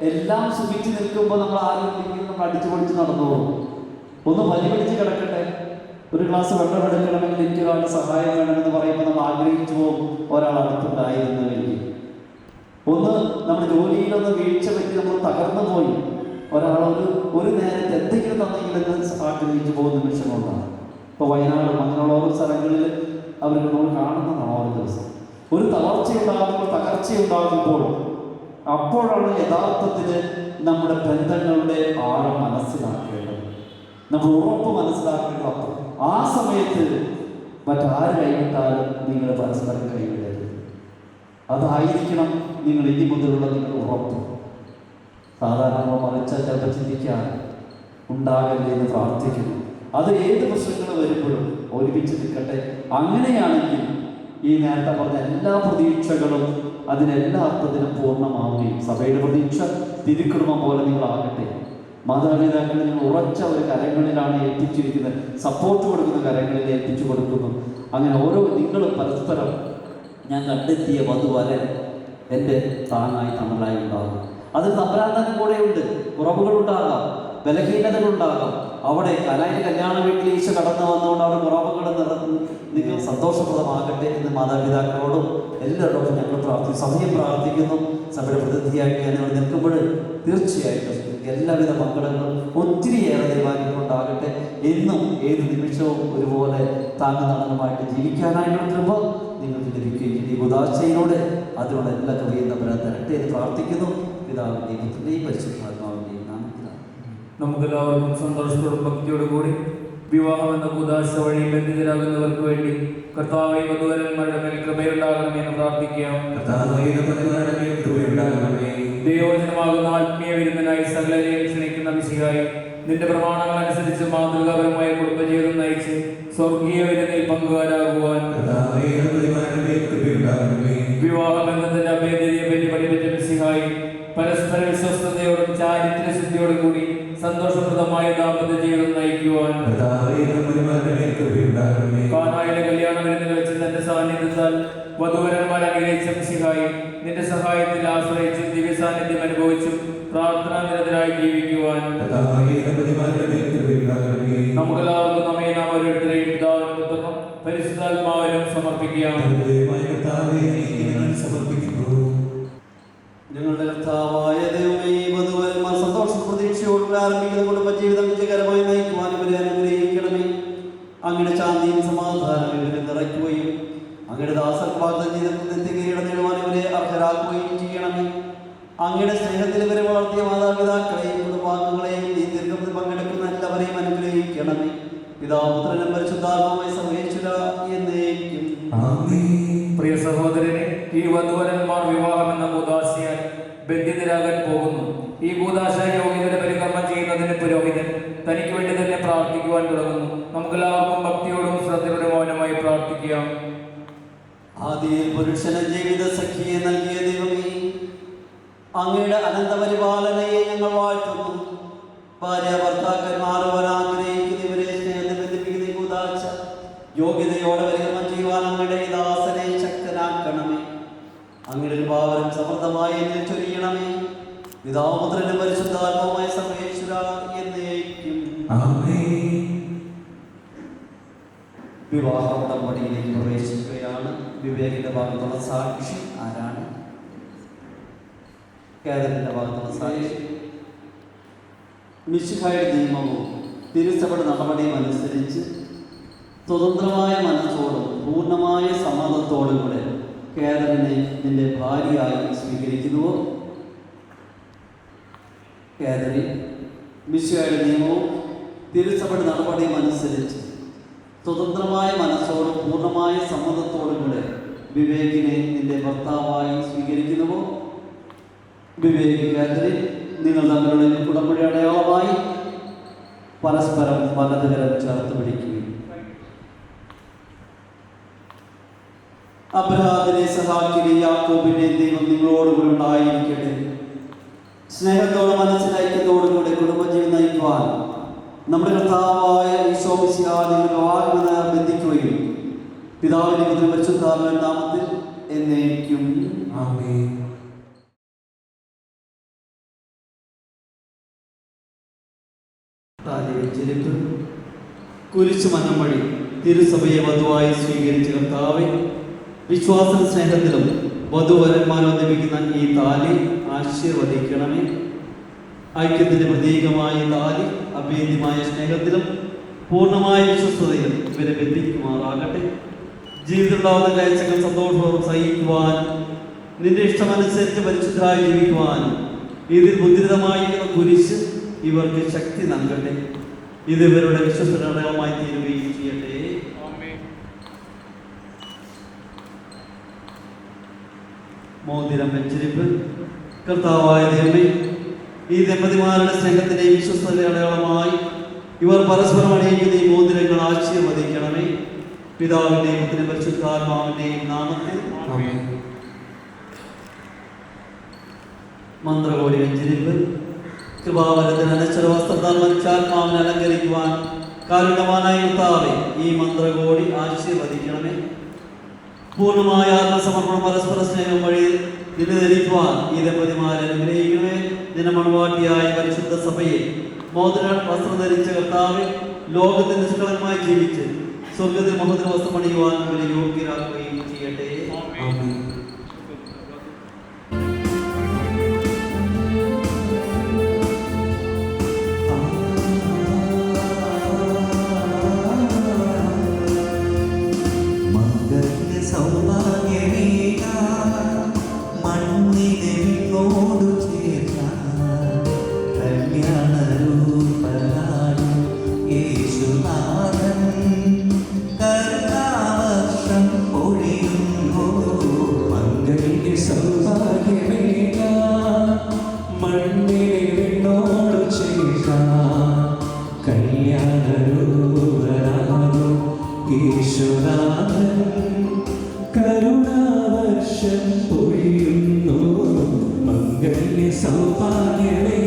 എല്ലാം സുഖിച്ച് നിൽക്കുമ്പോൾ നമ്മൾ ആരോഗ്യം നമ്മൾ അടിച്ചു പൊളിച്ച് നടന്നു പോകും. ഒന്ന് വലിപിടിച്ച് കിടക്കട്ടെ, ഒരു ഗ്ലാസ് വെള്ളം എടുക്കണമെങ്കിൽ എനിക്ക് ഒരാളുടെ സഹായം വേണമെന്ന് പറയുമ്പോൾ നമ്മൾ ആഗ്രഹിച്ചു പോകും ഒരാൾ അടുത്തുണ്ടായിരുന്നുവെങ്കിൽ. ഒന്ന് നമ്മുടെ ജോലിയിലൊന്ന് വീഴ്ച പറ്റി നമ്മൾ തകർന്നു പോയി ഒരാൾ ഒരു നേരത്തെ എന്തെങ്കിലും തന്നെങ്കിലെന്ന് ആഗ്രഹിച്ചു പോകുന്ന നിമിഷങ്ങളുണ്ടാണ്. ഇപ്പോൾ വയനാടും അങ്ങനെയുള്ള ഓരോ സ്ഥലങ്ങളിൽ അവർക്ക് നമ്മൾ കാണുന്നതാണ് ഓരോ ദിവസം. ഒരു തളർച്ചയുണ്ടാകുമ്പോൾ, തകർച്ചയുണ്ടാകുമ്പോൾ, അപ്പോഴാണ് യഥാർത്ഥത്തിൽ നമ്മുടെ ബന്ധങ്ങളുടെ ആഴം മനസ്സിലാക്കേണ്ടത്, നമ്മൾ ഉറപ്പ് മനസ്സിലാക്കേണ്ടത്. അപ്പോൾ ആ സമയത്ത് മറ്റാര് കൈവിട്ടാലും നിങ്ങൾ പരസ്പരം കൈവിടരുത്. അതായിരിക്കണം നിങ്ങൾ ഇനി മുതലുള്ള നിങ്ങളുടെ ഉറപ്പ്. സാധാരണ മറിച്ച ചിലപ്പോൾ ചിന്തിക്കാൻ ഉണ്ടാകല്ലേ എന്ന് പ്രാർത്ഥിക്കുന്നു. അത് ഏത് പ്രശ്നങ്ങൾ വരുമ്പോഴും ഒരുമിച്ച് നിൽക്കട്ടെ. അങ്ങനെയാണെങ്കിൽ ഈ നേരത്തെ പറഞ്ഞ എല്ലാ പ്രതീക്ഷകളും അതിനെല്ലാ അർത്ഥത്തിനും പൂർണ്ണമാവുകയും സഭയുടെ പ്രതീക്ഷ തിരുക്കുടുംബം പോലെ നിങ്ങളാകട്ടെ. മാതാപിതാക്കളെ നിങ്ങൾ ഉറച്ച ഒരു കരങ്ങളിലാണ് ഏൽപ്പിച്ചിരിക്കുന്നത്, സപ്പോർട്ട് കൊടുക്കുന്ന കരങ്ങളിൽ ഏൽപ്പിച്ചു കൊടുക്കുന്നു. അങ്ങനെ ഓരോ നിങ്ങളും പരസ്പരം ഞാൻ കണ്ടെത്തിയ വധുവരൻ എൻ്റെ താങ്ങായി തണലായി ഉണ്ടാകും. അത് തമ്പരാന്തനും കൂടെയുണ്ട്. കുറവുകളുണ്ടാകാം, ബലഹീനതകളുണ്ടാകാം. അവിടെ കലായിൻ്റെ കല്യാണ വീട്ടിൽ ഈശോ കടന്നു വന്നുകൊണ്ട് അവിടെ കുറവുകൾ നിറഞ്ഞ് നിങ്ങൾ സന്തോഷപ്രദമാകട്ടെ എന്ന് മാതാപിതാക്കളോടും എല്ലാവരോടും ഞങ്ങൾ പ്രാർത്ഥിക്കുന്നു, സഭയും പ്രാർത്ഥിക്കുന്നു. സഭയുടെ പ്രതിനിധിയായിട്ട് ഞാൻ ഇവിടെ നിൽക്കുമ്പോൾ തീർച്ചയായിട്ടും എല്ലാവിധ മംഗളങ്ങളും ഒത്തിരിയേറെ ദൈവാനുണ്ടാകട്ടെ. എന്നും ഏത് നിമിഷവും ഒരുപോലെ താങ്ങുനാളുമായിട്ട് ജീവിക്കാനായുള്ള കൃപ നിങ്ങൾക്ക് ലഭിക്കുകയും ഈ ഉദാശയിലൂടെ അതിനുള്ള എല്ലാ കൃപയും തമ്മിൽ തരട്ടെ എന്ന് പ്രാർത്ഥിക്കുന്നു. പിതാവിൻ്റെയും പുത്രൻ്റെയും പരിശുദ്ധാത്മാവിൻ്റെയും നാമത്തിലാണ്. നമുക്കെല്ലാവർക്കും സന്തോഷത്തോടും ഭക്തിയോടും കൂടി വിവാഹം എന്ന ഉദാശ വഴി ബന്ധിതരാകുന്നവർക്ക് വേണ്ടി കർത്താവേ വധുവരന്മാരുടെ മേൽ കൃപയുണ്ടാകണമെന്ന് പ്രാർത്ഥിക്കാം. ദൈവവചനമാകുന്ന ആത്മീയ വിരുദ്ധനായി സകലരെയും ക്ഷണിക്കുന്ന മിശിഹായി നിന്റെ പ്രമാണങ്ങൾ അനുസരിച്ച് മാതൃകാപരമായ കുടുംബജീവിതം നയിച്ച് സ്വർഗീയ വിരുന്നിൽ പങ്കുകാരാകുവാൻ വിവാഹബന്ധത്തിന്റെ അഭേദ്യതയെ പറ്റി പഠിപ്പിച്ച മിശിഹായി പരസ്പര വിശ്വസ്തയോടും ചാരിത്രശുദ്ധിയോടും കൂടി സന്തോഷപ്രദമായ ദാമ്പത്യ ജീവിതം നയിക്കുവാൻ കാനായിലെ കല്യാണ വിരുന്നിൽ വെച്ച് തന്റെ സാന്നിധ്യത്താൽ വധുവരന്മാർ അനുഗ്രഹിച്ച മിശിഹായി നിന്റെ സഹായത്തിൽ ആശ്രയിച്ചും ദിവ്യ സാന്നിധ്യം അനുഭവിച്ചും പ്രാർത്ഥനാനിരതരായി ജീവിക്കുവാൻ നമുക്കെല്ലാവർക്കും നമ്മെ നാം ഓരോരുത്തരെയും പിതാവിനും പുത്രനും പരിശുദ്ധാത്മാവിനും സമർപ്പിക്കാം. ഞങ്ങളുടെ കർത്താവായ ദൈവമേ, വധുവരന്മാർ സന്തോഷ പ്രതീക്ഷയോടുകൂടി ആരംഭിക്കുന്ന കുടുംബജീവിതം വിജയകരമായി നയിക്കുവാൻ ഇവരെ അനുഗ്രഹിക്കണമേ. അങ്ങയുടെ ശാന്തിയും സമാധാനം ഇവരെ നിറയ്ക്കുകയും അങ്ങയുടെ ദാസർക്ക് വാഗ്ദാനം ചെയ്ത നിത്യകിരീടം നേടുവാൻ ഇവരെ അർഹരാക്കുകയും ചെയ്യണമേ. അങ്ങയുടെ സ്നേഹത്തിൽ ഇവരെ വളർത്തിയ മാതാപിതാക്കളെയും കുടുംബാംഗങ്ങളെയും ഈ ദീർഘത്തിൽ പങ്കെടുക്കുന്ന എല്ലാവരെയും അനുഗ്രഹിക്കണമേ. പിതാപുത്രനും പരിശുദ്ധാത്മാവുമായി സർവേശ്വര എന്നേക്കും. പ്രിയ സഹോദരനെ, ഈ വധുവരന്മാർ വിവാഹം എന്ന കൂദാശയാൽ ബന്ധിതരാകാൻ പോകുന്നു. ഈ കൂദാശ യോഗ്യതയുടെ പരികർമ്മം ചെയ്യുന്നതിന് പുരോഹിതൻ തനിക്ക് വേണ്ടി തന്നെ പ്രാർത്ഥിക്കുവാൻ തുടങ്ങുന്നു. നമുക്കെല്ലാവർക്കും ഭക്തിയോടും ശ്രദ്ധയോടും മൗനമായി പ്രാർത്ഥിക്കാം. ആദിയിൽ പുരുഷന് ജീവിത സഖിയെ നൽകിയ ദൈവമേ, അങ്ങയുടെ അനന്തപരിപാലനയെ ഞങ്ങൾ വാഴ്ത്തുന്നു. ഭാര്യ ഭർത്താക്കന്മാർ ആഗ്രഹിക്കുന്നവരെ സ്നേഹത്തിൽ ബന്ധിപ്പിക്കുന്ന ഈ കൂദാശ യോഗ്യതയോടെ പരികർമ്മം ചെയ്യുവാൻ അങ്ങയുടെ ദാസനെ ശക്തനാക്കണമേ. അങ്ങയുടെ ഭാവനം സമൃദ്ധമായി എന്നിൽ ചൊരിയണമേ. പിതാപുത്രനും പരിശുദ്ധാത്മാവുമായ സർവേശ്വര എന്നേക്കും. വിവാഹ ഉടമ്പടിയിലേക്ക് പ്രവേശിക്കുകയാണ്. വിവേകിന്റെ ഭാഗത്തുള്ള സാക്ഷി ആരാണ്? കേരളത്തിന്റെ ഭാഗത്തുള്ള സാക്ഷി. മിശിഹായുടെ നിയമവും തിരുസഭയുടെ നടപടിയും അനുസരിച്ച് സ്വതന്ത്രമായ മനസ്സോടും പൂർണ്ണമായ സമ്മതത്തോടും കൂടെ കേരളിനെ നിന്റെ ഭാര്യയായി സ്വീകരിക്കുന്നുവോ? കേരളി മിശിഹായുടെ നിയമവും തിരുസഭയുടെ നടപടിയും അനുസരിച്ച് സ്വതന്ത്രമായ മനസ്സോടും പൂർണ്ണമായ സമ്മതത്തോടും കൂടെ വിവേകിനെ നിന്റെ ഭർത്താവായി സ്വീകരിക്കുന്നുവോ? വിവേക് കാതറിൻ, നിങ്ങൾ തമ്മിലുള്ള ഉടമ്പടി അടയാളമായി പരസ്പരം വലതുകരം ചേർത്ത് പിടിക്കുകയും അബ്രഹാമിനെ സഹാക്കിനെ യാക്കോബിനെ ദൈവം നിങ്ങളോടുകൂടി ഉണ്ടായിരിക്കട്ടെ. സ്നേഹത്തോടും മനസ്സിനൈക്യത്തോടുകൂടെ കുടുംബജീവിതം നയിക്കുവാൻ നമ്മുടെ കർത്താവായ ഈശോ മിശിഹായെ വിവാഹമെന്ന് ബന്ധിക്കുകയും പിതാവിന്റെ പുത്രന്റെ പരിശുദ്ധാത്മാവിന്റെ നാമത്തിൽ എന്നേക്കും ആമേൻ. ചെരുപ്പ് കുരിശു മനം വഴി തിരുസഭയെ വധുവായി സ്വീകരിച്ച കർത്താവെ, വിശ്വാസ സ്നേഹത്തിലും വധുവരന്മാരോ ലഭിക്കുന്ന ഈ താലി ആശീർവദിക്കണമേ. ഐക്യത്തിന്റെ പ്രതീകമായ താലി അഭേദ്യമായ സ്നേഹത്തിലും പൂർണ്ണമായ വിശ്വസ്തതയിലും ഇവരെ ബന്ധിക്കുമാറാകട്ടെ. ജീവിതത്തിലുണ്ടാവുന്ന കാഴ്ചകൾ സന്തോഷപൂർവ്വം സഹിക്കുവാൻ, നിന്റെ ഇഷ്ടമനുസരിച്ച് പരിശുദ്ധരായി ജീവിക്കുവാൻ ഇതിൽ മുദ്രിതമായിരിക്കുന്ന കുരിശ് ഇവർക്ക് ശക്തി നൽകട്ടെ. ഇത് ഇവരുടെ വിശ്വസ്തരമായി തീരുകയും ചെയ്യട്ടെ. മോതിരം വെച്ചിരിപ്പ്. കർത്താവായ ദൈവമേ, ഈ ദമ്പതിമാരുടെ സ്നേഹത്തിന്റെയും വിശ്വസ്തയുടെ അടയാളമായി ഇവർ പരസ്പരം അണിയിക്കുന്ന ഈ മോതിരങ്ങൾ ആശീർവദിക്കണമേ. പിതാവിന്റെയും പുത്രന്റെയും പരിശുദ്ധാത്മാവിന്റെയും നാമത്തിൽ ആമേൻ. മന്ത്രകോടി വെഞ്ചിരിപ്പ്. കൃപാവരത്തിന് അനശ്വര വസ്ത്രത്താൽ മനുഷ്യാത്മാവിനെ അലങ്കരിക്കുവാൻ കാരുണ്യവാനായ കർത്താവേ, ഈ മന്ത്രകോടി ആശീർവദിക്കണമേ. പൂർണ്ണമായ ആത്മസമർപ്പണം പരസ്പര സ്നേഹം വഴി നിന്നെ ധരിക്കുവാൻ ഈ ദമ്പതിമാരെ അനുഗ്രഹിക്കണമേ. ദിനമണവാട്ടിയായ പരിശുദ്ധ സഭയെ മോതിര വസ്ത്രം ധരിച്ച കർത്താവെ, ലോകത്തിൽ നിഷ്കളങ്കമായി ജീവിച്ച് സ്വർഗത്തിൽ മോഹന വസ്ത്രം അണിയുവാൻ ഇവരെ യോഗ്യരാക്കുകയും ചെയ്യട്ടെ. ആമേൻ. കരുണാവർഷം പൊഴിയുന്നു മംഗല്യ സൗഭാഗ്യമേക.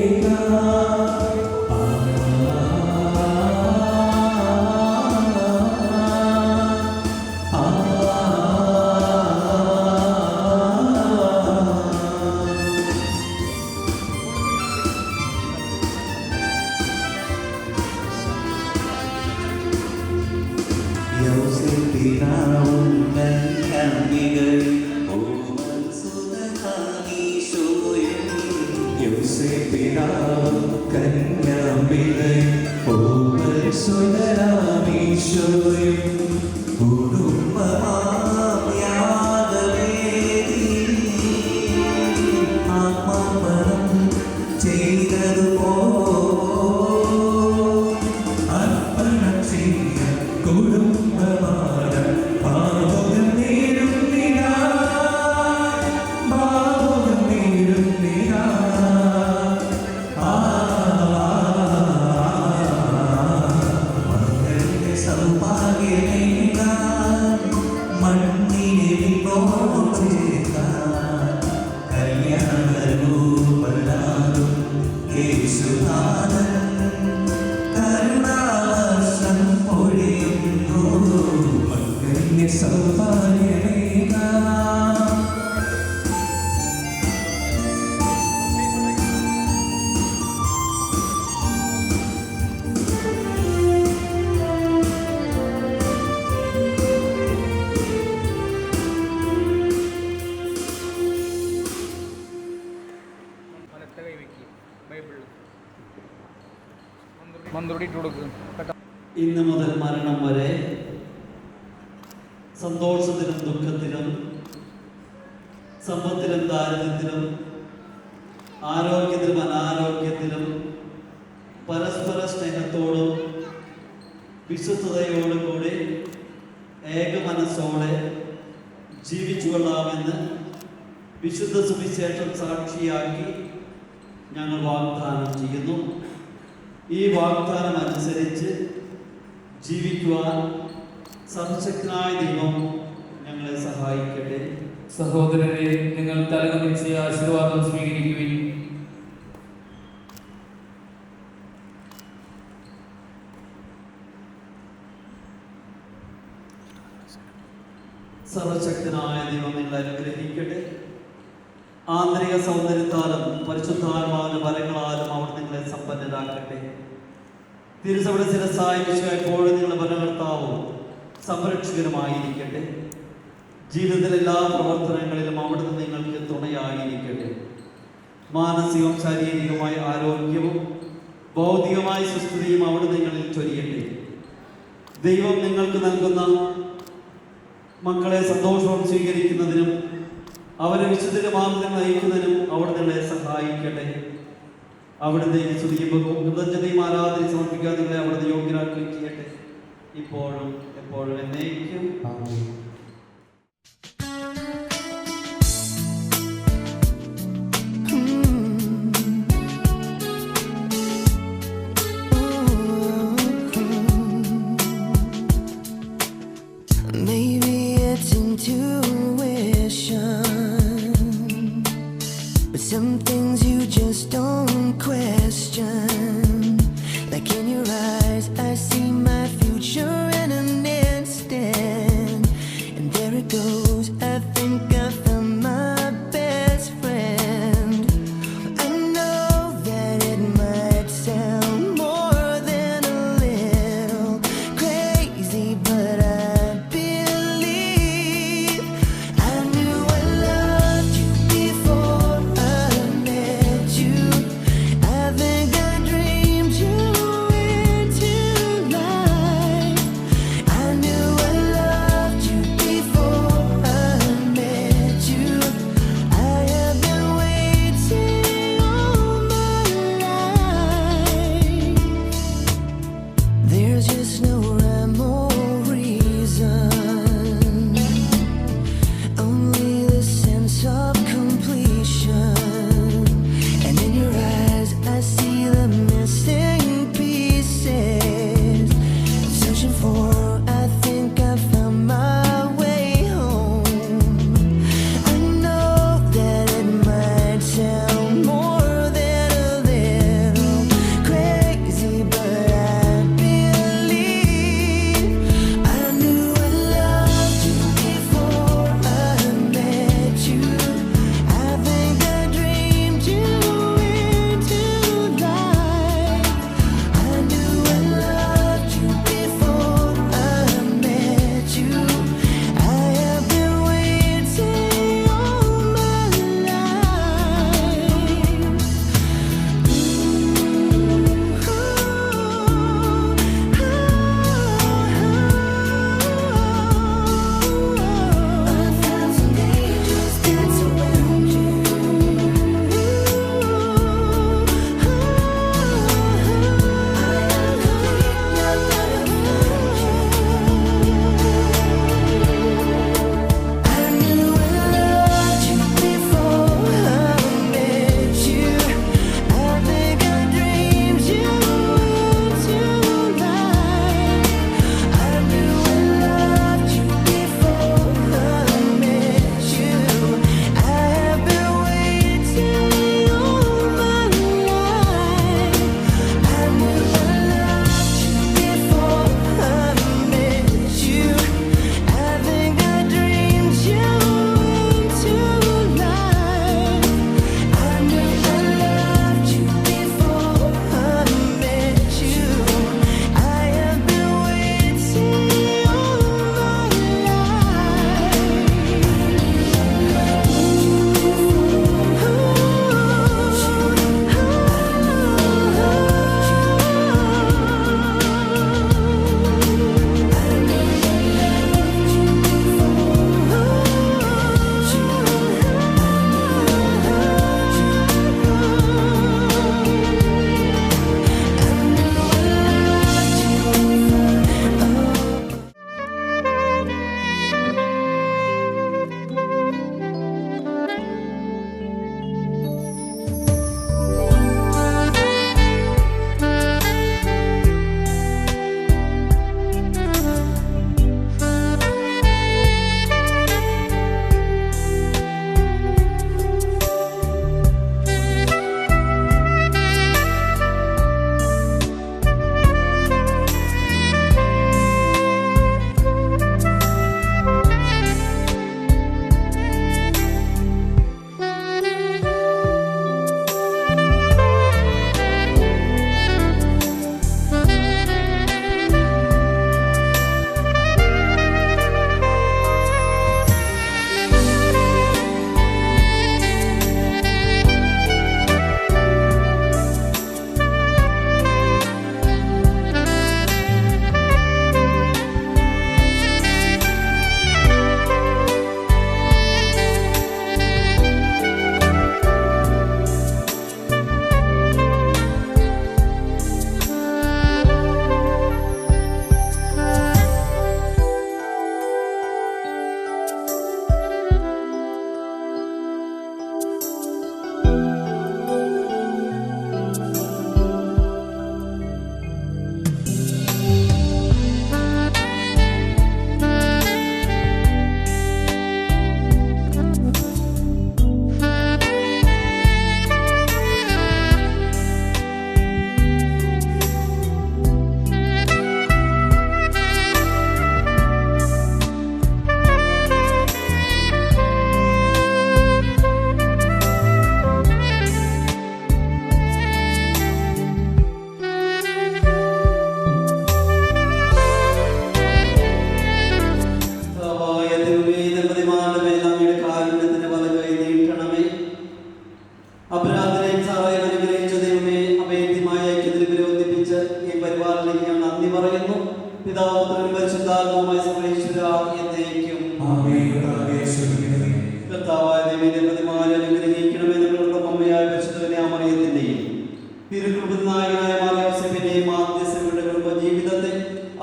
ഇന്ന് മുതൽ മരണം വരെ സന്തോഷത്തിലും ദുഃഖത്തിലും സമ്പത്തിലും ദാരിദ്ര്യത്തിലും ആരോഗ്യത്തിലും അനാരോഗ്യത്തിലും പരസ്പര സ്നേഹത്തോടും വിശുദ്ധതയോടുകൂടി ഏകമനസ്സോടെ ജീവിച്ചു കൊള്ളാമെന്ന് വിശുദ്ധ സുവിശേഷം സാക്ഷിയാക്കി ഞങ്ങൾ വാഗ്ദാനം ചെയ്യുന്നു. ഈ വാഗ്ദാനം അനുസരിച്ച് ജീവിക്കുവാൻ സർവശക്തനായ ദൈവം ഞങ്ങളെ സഹായിക്കട്ടെ. സഹോദരരെ, നിങ്ങൾ തലകുനിച്ച് ആശീർവാദം സ്വീകരിക്കുവിൻ. സർവശക്തനായ ദൈവം നിങ്ങളെ അനുഗ്രഹിക്കട്ടെ. ആന്തരിക സൗന്ദര്യത്താലും പരിശുദ്ധാത്മാവിന്റെ ഫലങ്ങളാലും അവർ നിങ്ങളെ സമ്പന്നരാക്കട്ടെ. തിരുസഭയുടെ ശിരസ്സായ ഈശോ എപ്പോഴും നിങ്ങളുടെ ഭരണകർത്താവും സംരക്ഷകനുമായിരിക്കട്ടെ. ജീവിതത്തിലെ എല്ലാ പ്രവർത്തനങ്ങളിലും അവിടുന്ന് നിങ്ങൾക്ക് തുണയായിരിക്കട്ടെ. മാനസികവും ശാരീരികമായ ആരോഗ്യവും ഭൗതികമായ സുസ്ഥിതിയും അവിടുന്ന് നിങ്ങളിൽ ചൊരിയട്ടെ. ദൈവം നിങ്ങൾക്ക് നൽകുന്ന മക്കളെ സന്തോഷവും സ്വീകരിക്കുന്നതിനും അവരെ വിശുദ്ധ മാർഗം നയിക്കുന്നതിനും അവിടുന്ന് നിങ്ങളെ സഹായിക്കട്ടെ. അവിടുന്ന് സ്തുതിയും കൃതജ്ഞതയും ആരാധനയും സമർപ്പിക്കാൻ നിങ്ങളെ അവിടുന്ന് യോഗ്യരാക്കുകയും ചെയ്യട്ടെ, ഇപ്പോഴും എപ്പോഴും എന്നേക്കും. Maybe it's intuition, but some things you just don't question. Like in your eyes, I see my future in an instant, and there it goes. I think I found my best friend. I know that it might sound more than a little crazy, but I believe പരിശുദ്ധാത്മാവുമായ സർവേശ്വര എന്നേക്കും. ആമേൻ. കർത്താവേ, ക്ഷമിക്കണമേ. കർത്താവായ ദൈവത്തിന്റെ പ്രതിമാരെ അനുഗ്രഹിക്കണമേ. ഞങ്ങളുടെ അമ്മയായ പരിശുദ്ധ മറിയത്തിന്റെയും തിരുകൃപനായകനായ മാർയോസേപ്പിന്റെയും മാധ്യസ്ഥരുടെ കുടുംബ ജീവിതത്തെ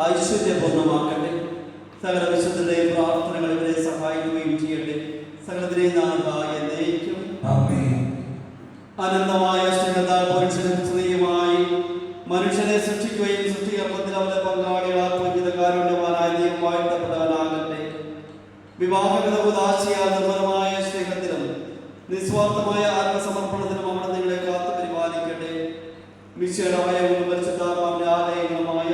ഐശ്വര്യപൂർണ്ണമാക്കട്ടെ. സകല വിശുദ്ധരുടെയും പ്രാർത്ഥനകൾ ഇവരെ സഹായിക്കുകയും ചെയ്യട്ടെ. സകലത്തിനെയും നാഥായ എന്നേക്കും. ആമേൻ. അനന്തമായ സ്നേഹത്താൽ പുരുഷനും സ്ത്രീയുമായി മനുഷ്യനെ സൃഷ്ടിക്കുകയും സൃഷ്ടികർമ്മത്തിൽ അവരുടെ പങ്കാളികളാക്കുകയും കാരുണ്യവാനായ ദൈവം വാഴ്ത്തപ്പെടാനാകട്ടെ. വിവാഹഗത ഉദാശിയാൽ നിർമ്മലമായ സ്നേഹത്തിലും നിസ്വാർത്ഥമായ ആത്മസമർപ്പണത്തിലും അവിടെ നിങ്ങളെ കാത്തു പരിപാലിക്കട്ടെ. മിശിഹായുടെ പരിശുദ്ധാത്മാവിന്റെ ആലയങ്ങളുമായ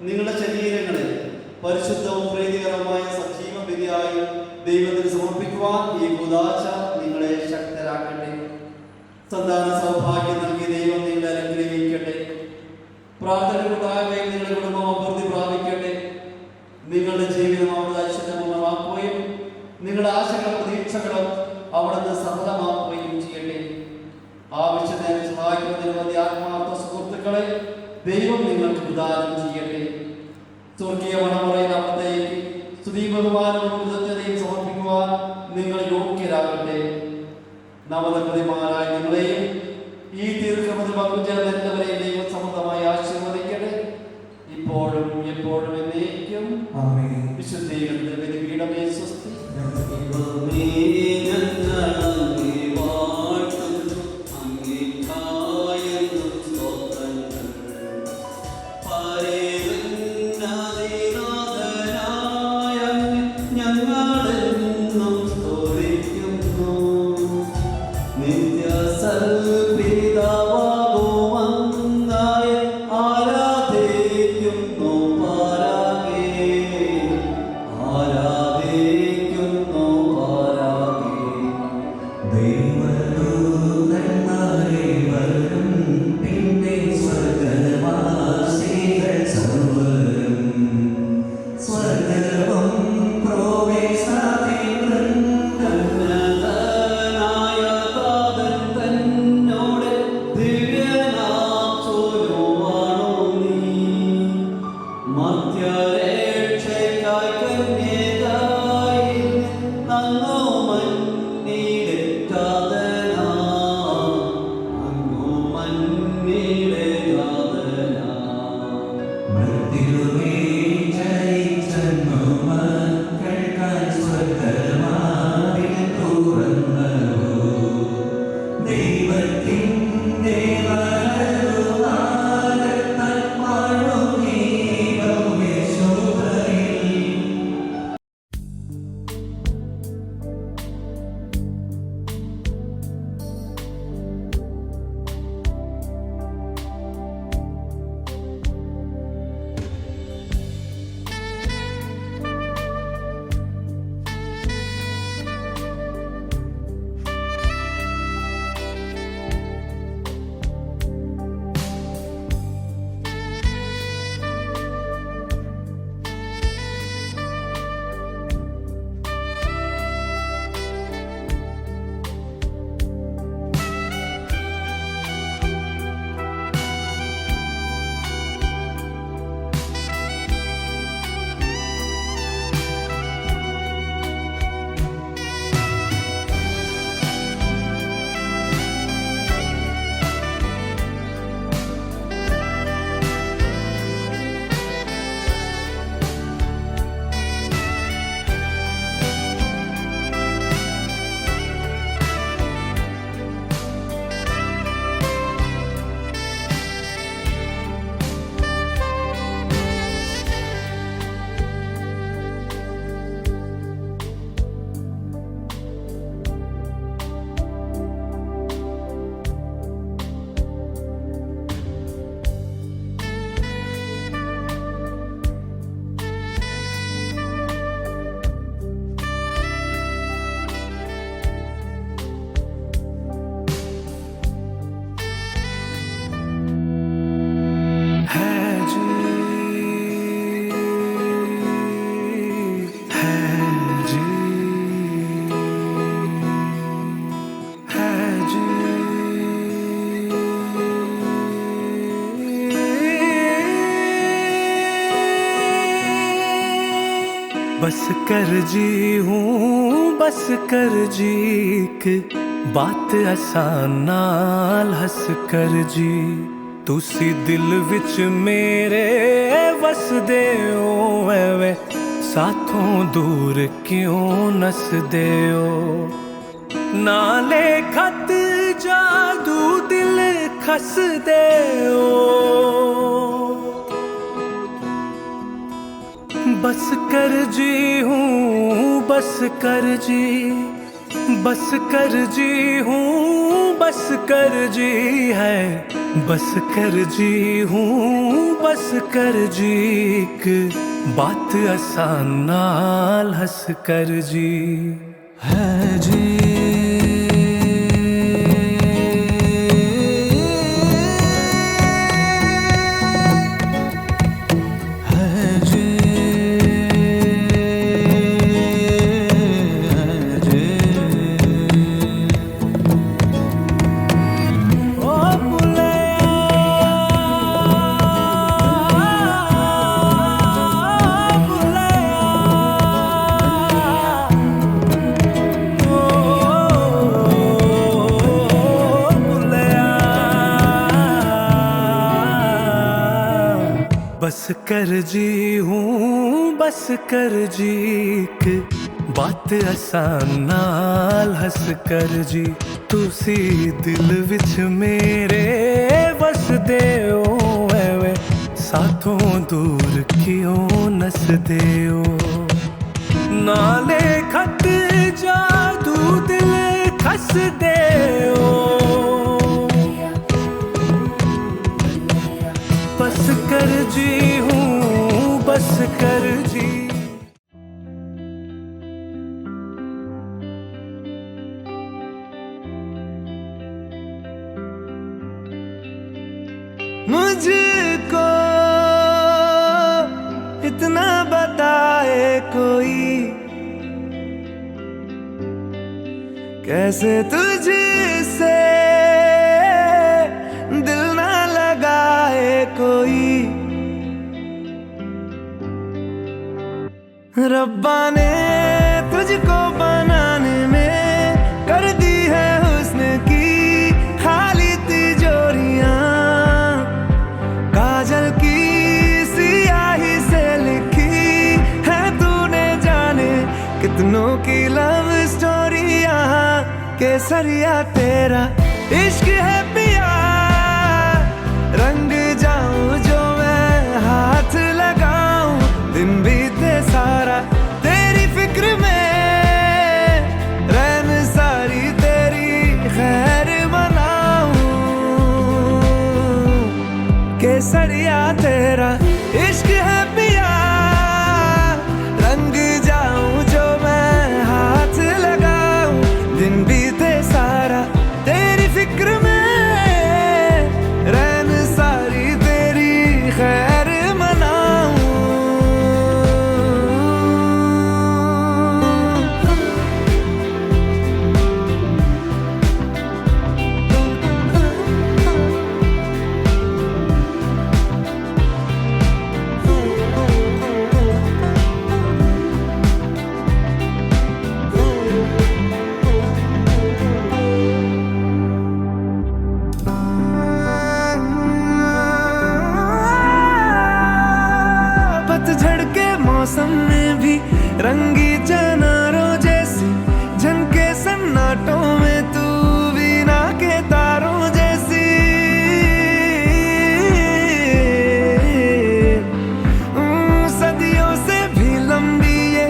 നിങ്ങളുടെ ശരീരങ്ങളെ പരിശുദ്ധവും പ്രീതികരമായ സജീവ ബലിയായി ദൈവത്തിന് സമർപ്പിക്കുവാൻ ഈ ഉദാശ നിങ്ങളെ ശക്തരാക്കട്ടെ. സന്താന സൗഭാഗ്യം നൽകി ദൈവം നിങ്ങളെ അനുഗ്രഹിക്കട്ടെ. പ്രാർത്ഥനകളുണ്ടാകുകയും നിങ്ങളുടെ കുടുംബം അഭിവൃദ്ധി പ്രാപിക്കട്ടെ. നിങ്ങളുടെ ജീവിതം അവിടുത്തെ ഐശ്വര്യപൂർണ്ണമാക്കുകയും നിങ്ങളുടെ ആശകളും പ്രതീക്ഷകളും അവിടുന്ന് സഫലമാക്കുകയും ചെയ്യട്ടെ. ആവശ്യത്തെ സഹായിക്കുന്ന നിരവധി ആത്മാർത്ഥ സുഹൃത്തുക്കളെ ദൈവം നിങ്ങൾക്ക് പ്രദാനം ചെയ്യട്ടെ. സ്വർഗീയ മണമുറയിൽ അവിടത്തേക്ക് സ്തുതി ബഹുമാനവും കൃതജ്ഞതയും സമർപ്പിക്കുവാൻ നിങ്ങൾ യോഗ്യരാകട്ടെ. നവദമ്പതിമാരായ നിങ്ങളെയും ഈ ദീർഘമതിൽ പങ്കുചേർന്ന എല്ലാവരെയും ദൈവം സമൃദ്ധമായി ആശീർവദിക്കട്ടെ. ഇപ്പോഴും എപ്പോഴും എന്നേക്കും. ആമേൻ. വിശുദ്ധീകരണത്തിന്റെ ബലിപീഠമേ സ്വസ്തി. സ്വർഗ്ഗവും പ്രവേശ बस कर जी हूँ बस कर जी एक बात आसान नाल हस कर जी तुसी दिल विच मेरे वसदे हो एवे साथों दूर क्यों नसदे हो नाले खत जादू दिल खस दे बस कर जी हूँ बस कर जी बस कर जी हूँ बस कर जी है बस कर जी हूँ बस कर जी एक बात आसान नाल हस कर जी है जी बस कर जी हूँ बस कर जी एक बात आसान नाल हस कर जी तुसी दिल विच मेरे वसदे हो एवे साथों दूर क्यों नसदे हो नाले खत जादू दिल खस दे हो बस कर जी हूँ बस कर जी मुझको इतना बताए कोई कैसे तुझसे दिल ना लगाए कोई रब्बा ने तुझको बनाने में कर दी है हुस्न की खाली तिजोरियां काजल की सियाही से लिखी है तूने जाने कितनों की लव स्टोरियां केसरिया तेरा इश्क है पिया रंग जाऊं जो मैं हाथ लगाऊं दिन बीते सारा तेरी फिक्र में रैन सारी तेरी खैर मनाऊं केसरिया तेरा इश्क है पिया रंग जाऊं जो मैं हाथ लगाऊं दिन बीते सारा तेरी फिक्र में रैन सारी तेरी खैर मौसम में भी रंगी चनारों जैसी झनके सन्नाटों में तू वीणा के तारों जैसी सदियों से भी लंबी ये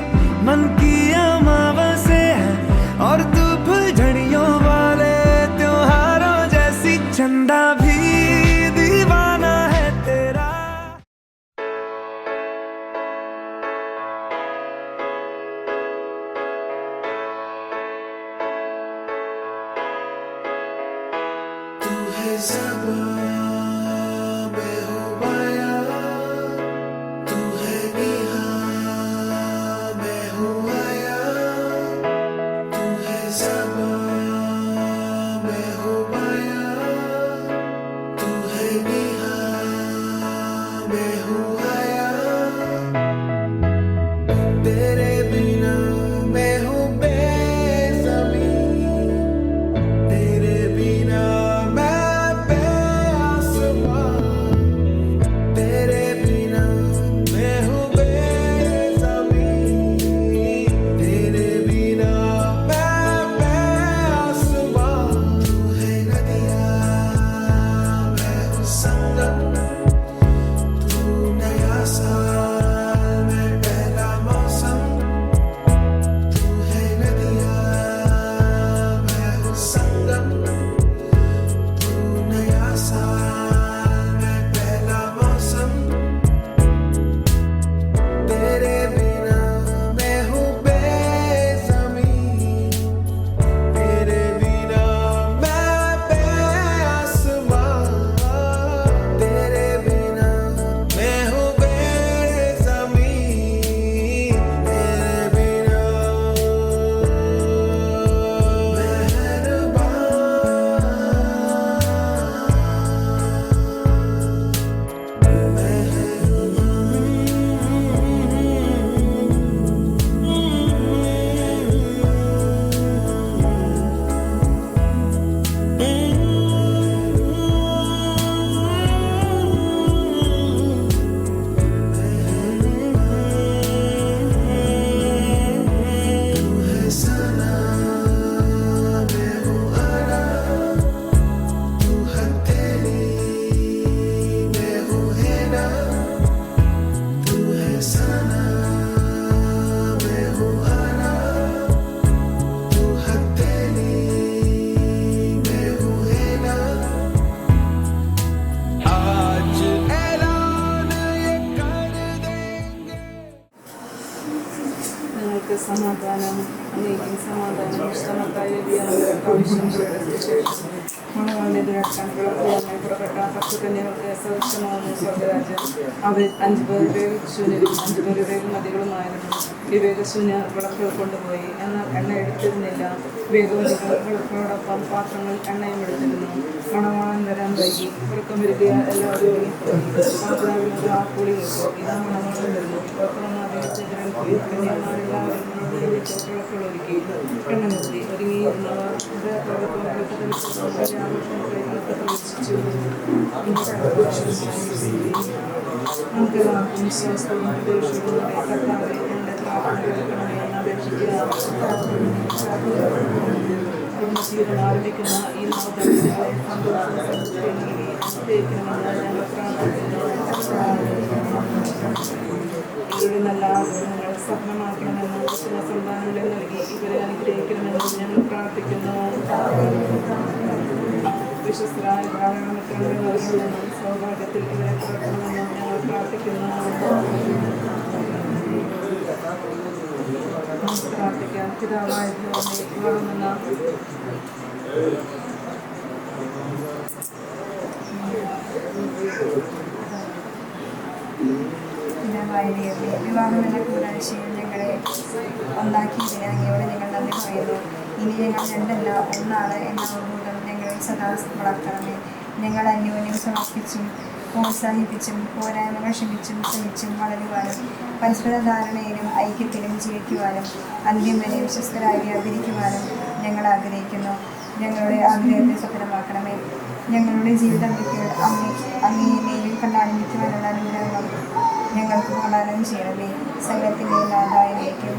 मन की अमावस्या है और तू फुलझड़ियों वाले त्योहारों जैसी चंदा भी दीवाना है तेरा तेरे ഞങ്ങൾക്ക് സമാധാനം, അങ്ങേക്കും സമാധാനം. ഇഷ്ടമത്തായ ആവശ്യം മണവാളിനെ എതിരാക്കാൻ വിളക്കുമായി പുറപ്പെട്ട 10 കന്യകൾക്ക് സദൃശമാകുന്നു സ്വർഗരാജ്യം. അവർ 5 പേരുടെ ശൂന്യരും 5 പേരുടെ മതികളുമായിരുന്നു. വിവേകശൂന്യ വിളക്കുകൾ കൊണ്ടുപോയി, എന്നാൽ എണ്ണ എടുത്തിരുന്നില്ല. വിവേകവതികൾ വിളക്കുകളോടൊപ്പം പാത്രങ്ങൾ എണ്ണയും എടുത്തിരുന്നു. മണവാളൻ വരാൻ വൈകി. ഉറക്കം വരികയ എല്ലാവരും മാതാവിനോട് ആ കൂടി നിൽക്കും. ഇതാ മണവാളൻ വരുന്നു. കന്യാമാരെല്ലാവരും വിളക്കുകൾ ഒരുക്കി എണ്ണ നിർത്തി. ഒരുങ്ങിയിരുന്നവർ നമുക്കെല്ലാവർക്കും വിശ്വാസത്തോടും പ്രതീക്ഷയോടും കർത്താവേ ഞങ്ങളുടെ പ്രാർത്ഥനകളെ കുടുംബജീവിതം ആരംഭിക്കുന്ന ഈ നവദമ്പതികളെ സന്തോഷവും നൽകി അനുഗ്രഹിക്കണമെന്ന് ഞങ്ങൾ പ്രാർത്ഥിക്കുന്നു. ഇവരുടെ നല്ല ആഗ്രഹങ്ങൾ സഫലമാക്കണമെന്ന് വചന സന്താനങ്ങളെ നൽകി ഇവരെ അനുഗ്രഹിക്കണമെന്ന് ഞങ്ങൾ പ്രാർത്ഥിക്കുന്നു. വിശ്വസ്തരായ ധാരാളം മിത്രങ്ങളെ നൽകണമെന്നും സൗഭാഗ്യത്തിൽ ഇവരെ പുറത്തണമെന്നും ഞങ്ങൾ പ്രാർത്ഥിക്കുന്നു. പ്രാർത്ഥിക്കാം. പിതാവായ ദൈവമേ, വളർന്ന വിവാഹം എന്ന കൂടാശയിൽ ഞങ്ങളെ ഒന്നാക്കിയതിന് അങ്ങയോട് ഞങ്ങൾ നന്ദി പറയുന്നു. ഇനി ഞങ്ങൾ രണ്ടല്ല ഒന്നാണ് എന്ന അവബോധം ഞങ്ങളിൽ സദാ വളർത്തണമേ. ഞങ്ങൾ അന്യോന്യം സമർപ്പിച്ചും പ്രോത്സാഹിപ്പിച്ചും പോരായ്മകൾ ക്ഷമിച്ചും സഹിച്ചും വളരുവാനും പരസ്പര ധാരണയിലും ഐക്യത്തിലും ജീവിക്കുവാനും അന്ത്യം വരെ വിശ്വസ്തരായി വ്യാപരിക്കുവാനും ഞങ്ങൾ ആഗ്രഹിക്കുന്നു. ഞങ്ങളുടെ ആഗ്രഹത്തെ സഫലമാക്കണമേ. ഞങ്ങളുടെ ജീവിതം അങ്ങേ നേരിൽ കണ്ടാനന്ദിക്കുവാനുള്ള അനുഗ്രഹങ്ങൾ ഞങ്ങൾക്ക് പ്രദാനം ചെയ്യണമേ. സകലത്തിൻ്റെ നാഥായിലേക്കും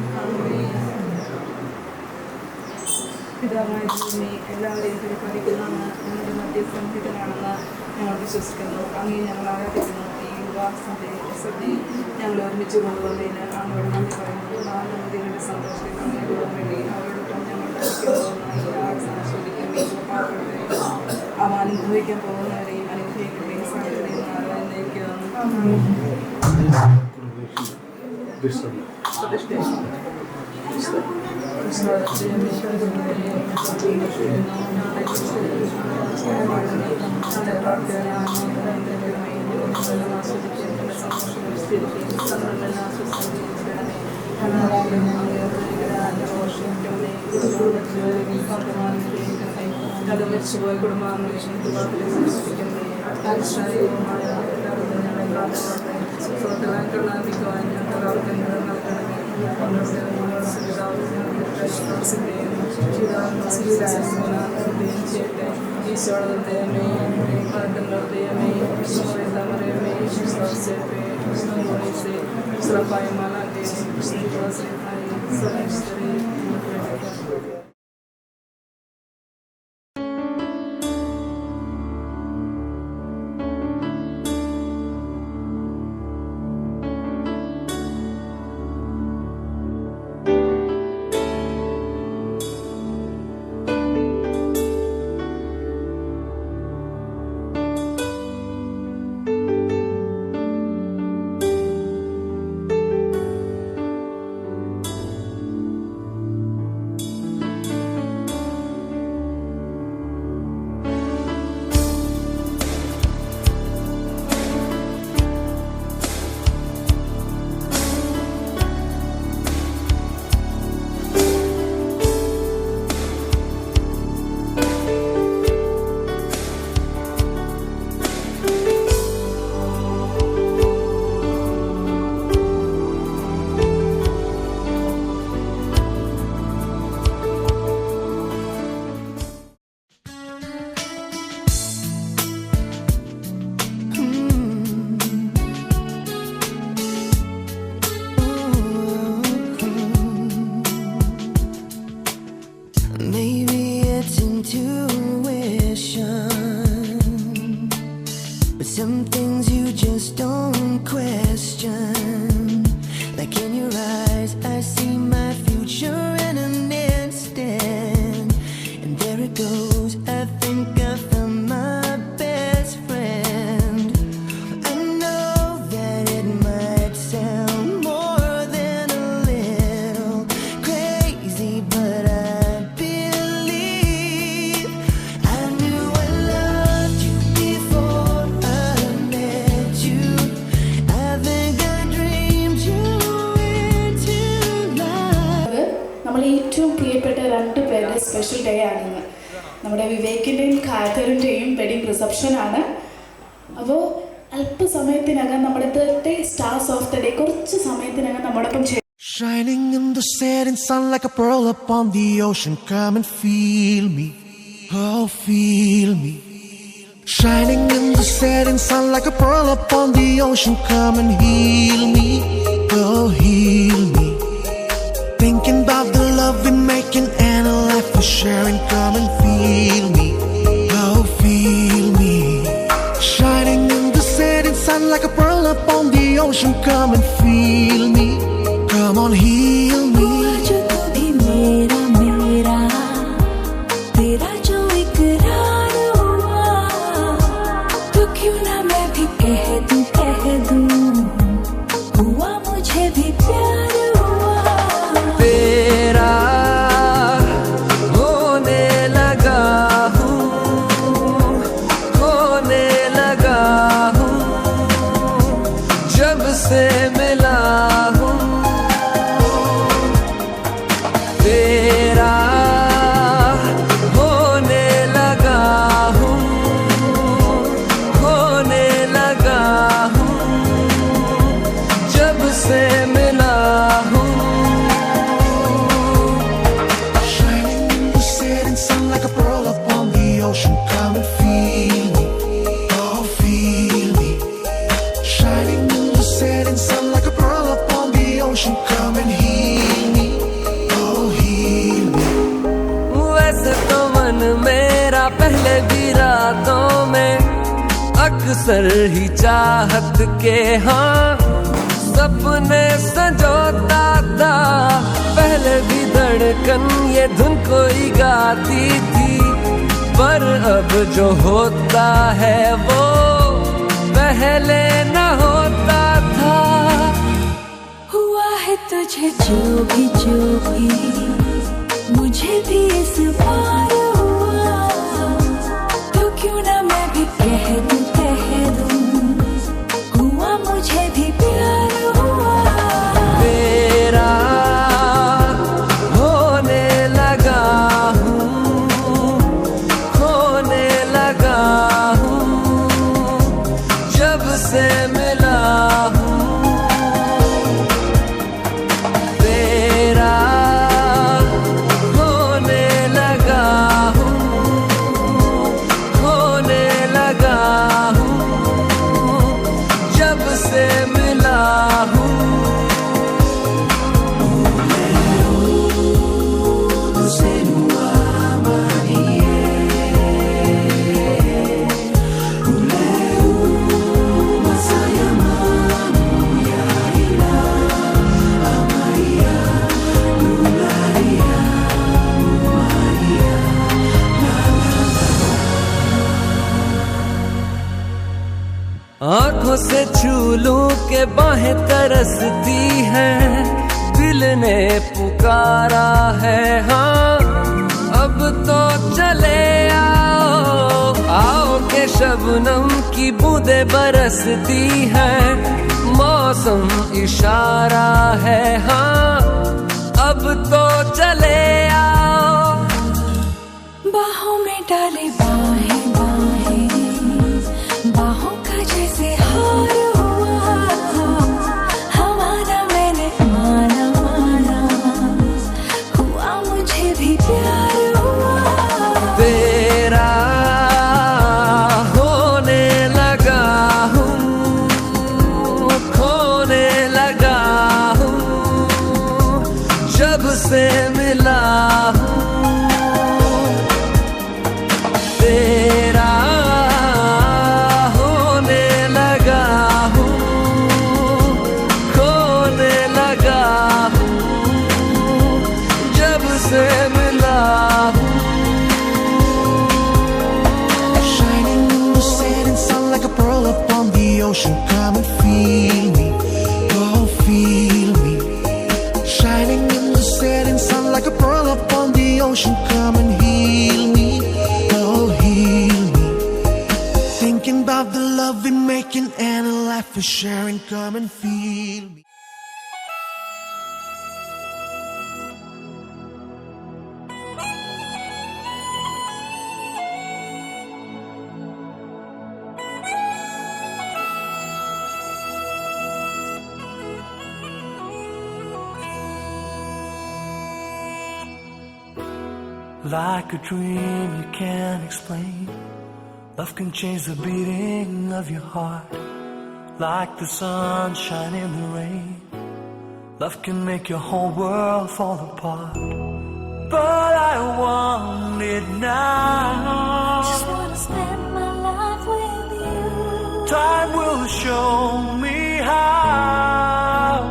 പിതാവായ ദൈവമേ, എല്ലാവരെയും പരിപാലിക്കുന്നതാണ് ഞങ്ങളുടെ മധ്യസംഹിതനാണെന്ന് ഞങ്ങൾ വിശ്വസിക്കുന്നു. അങ്ങേ ഞങ്ങൾ ആരാധിക്കുന്നു. ഈ വിവാഹസന്ധി ഞങ്ങൾ ഒരുമിച്ച് കൊണ്ടുവന്നതിന് അങ്ങോട് നന്ദി പറയുന്നു. നദികളുടെ സന്തോഷത്തിൽ അങ്ങേയോടും വേണ്ടി അവരോടൊപ്പം ഞങ്ങളുടെ ആസ്വദിക്കുകയും അവ അനുഭവിക്കാൻ പോകുന്നവരെയും അനുഗ്രഹിക്കുകയും സാധ്യതയും ആരാധനയ്ക്കും മരിച്ചുപോയ കുടുംബാംഗങ്ങളെ സൂക്ഷിക്കുന്നത് ശാരീരികമായ കണ്ണാപിക്കുവാൻ ഞങ്ങൾക്ക് നൽകണമേ. ഈശോടമേ Some things you just don't question. Like in your eyes, I see my future in an instant. And there it goes, I think I found my best friend. I know that it might sound more than a little, 2 പേരുടെ special day ആണിന്ന്. നമ്മുടെ വിവേകിൻ്റെയും കാതറിൻ്റെയും wedding റിസപ്ഷനാണ്. അപ്പോൾ അല്പസമയത്തിനകം നമ്മുടെ 30 stars of the day കുറച്ച് സമയത്തിനകം നമ്മോടൊപ്പം Shining in the setting sun like a pearl upon the ocean. Come and feel me, oh feel me. Shining in the setting sun like a pearl upon the ocean. Come and heal me, oh heal me. Thinking about the love we're making and a life we're sharing. Come and feel me, oh feel me. Shining in the setting sun like a pearl upon the ocean. Come and feel me, come on heal me. जो तू भी मेरा मेरा तेरा जो इकरार हुआ, तो क्यों ना मैं भी कह दूं हुआ मुझे भी प्यार हुआ. तेरा होने लगा हूँ, होने लगा हूँ, जब से मिला हूँ. तेरा होने लगा हूँ, होने लगा हूँ, जब से मिला हूँ. Shining in the setting sun like a pearl upon the ocean. Come and feel me, oh feel me. Shining in the setting sun like a pearl upon the ocean. Come and heal me, oh heal me. वैसे तो मन मेरा पहले भी रातों में अक्सर ही चाहत के हाँ सपने संजोता था. पहले भी धड़कन ये धुन कोई गाती थी, पर अब जो होता है वो पहले न होता था. हुआ है तुझे जो भी मुझे भी इस बार हुआ, तो क्यों ना मैं भी कह दूं हुआ मुझे भी प्यार हुआ. तेरा होने लगा हूँ, होने लगा हूँ, जब से मिला हूँ. तेरा होने लगा हूँ, होने लगा हूँ, जब से मिला हूँ. आंखों से छू लूं के बाहें तरसती हैं, दिल ने पुकारा है हाँ अब तो चले आओ. आओ के शबनम की बूंदें बरसती हैं, मौसम इशारा है हाँ अब तो चले आओ. बाहों में डाले बाहें बाहों का जैसे हार हुआ, हमारा मैंने माना हुआ मुझे भी प्यार हुआ. तेरा होने लगा हूँ, खोने लगा हूँ, जब से मिला हूँ. तेरा होने लगा हूँ, खोने लगा हूँ, जब से मिला हूँ. Shining in the setting sun like a pearl upon the ocean. Come and feel me, oh feel me. Shining in the setting sun like a pearl upon the ocean. Come and heal me, oh heal me. Thinking about the love we're making and a life we're sharing. Come and feel me. Like a dream you can't explain. Love can change the beating of your heart. Like the sunshine in the rain. Love can make your whole world fall apart. But I want it now. Just wanna spend my life with you. Time will show me how.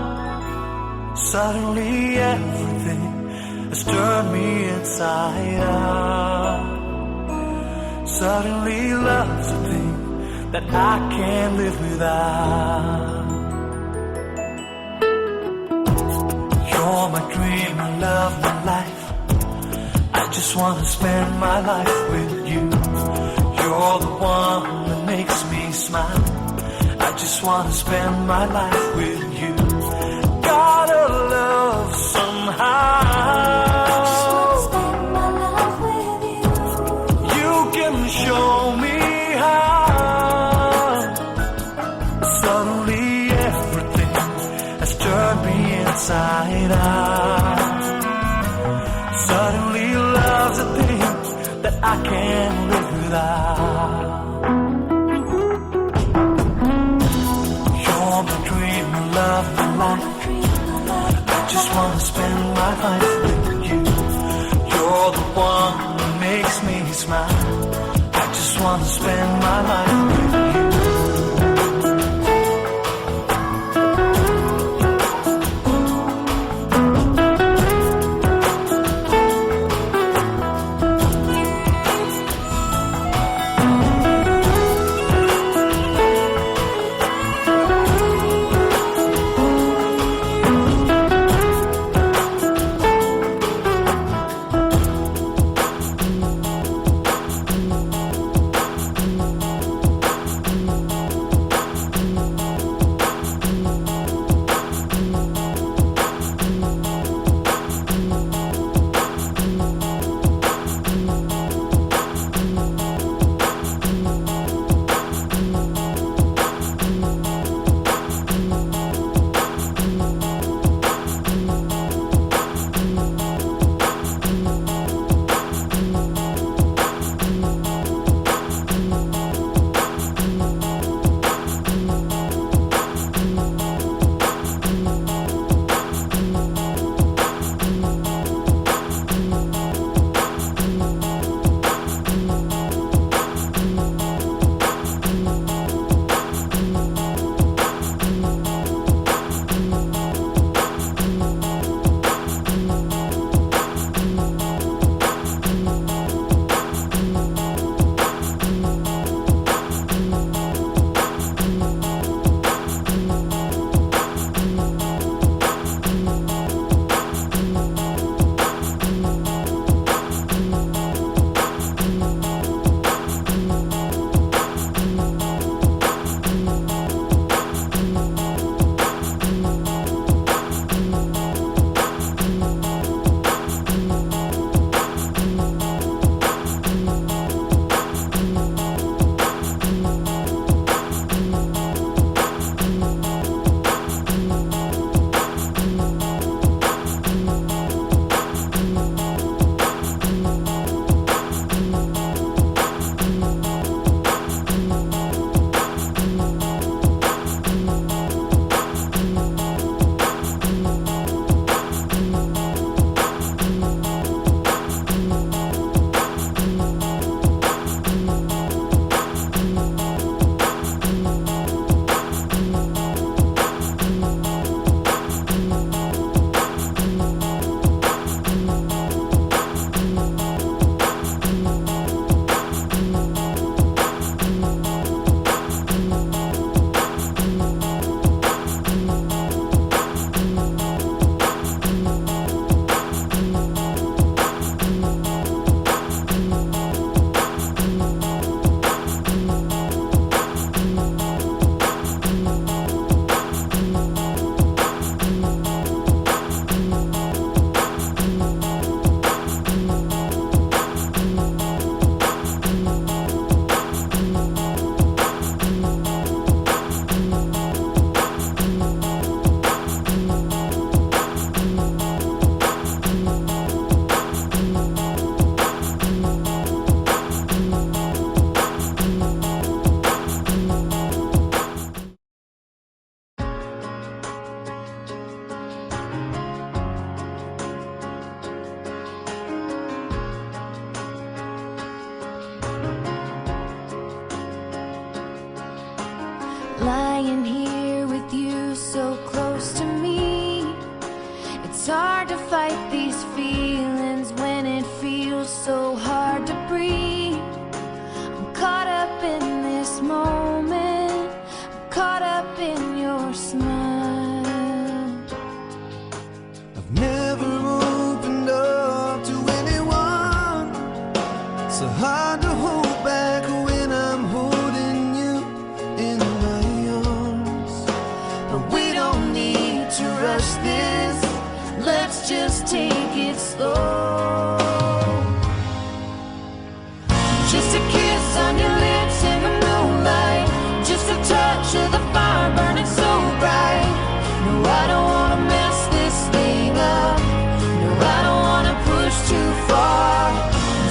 Suddenly everything has turned me inside out. Suddenly love's a thing that I can't live without. You're my dream, my love, my life. I just wanna spend my life with you. You're the one that makes me smile. I just wanna spend my life with you. Gotta love somehow. Show me how. Suddenly everything has turned me inside out. Suddenly love's a thing that I can't live without. You're my dream, my love, my life. I just wanna spend my life with you. You're the one that makes me smile. I just wanna spend my life with you. hard to fight these feelings when it feels so hard to breathe. I'm caught up in this moment, I'm caught up in your smile. I've never opened up to anyone. So hard to hold back when I'm holding you in my arms. But we don't need to rush this, let's just take it slow. Just a kiss on your lips in the moonlight, just a touch of the fire burning so bright. No, I don't wanna mess this thing up, no, I don't wanna push too far.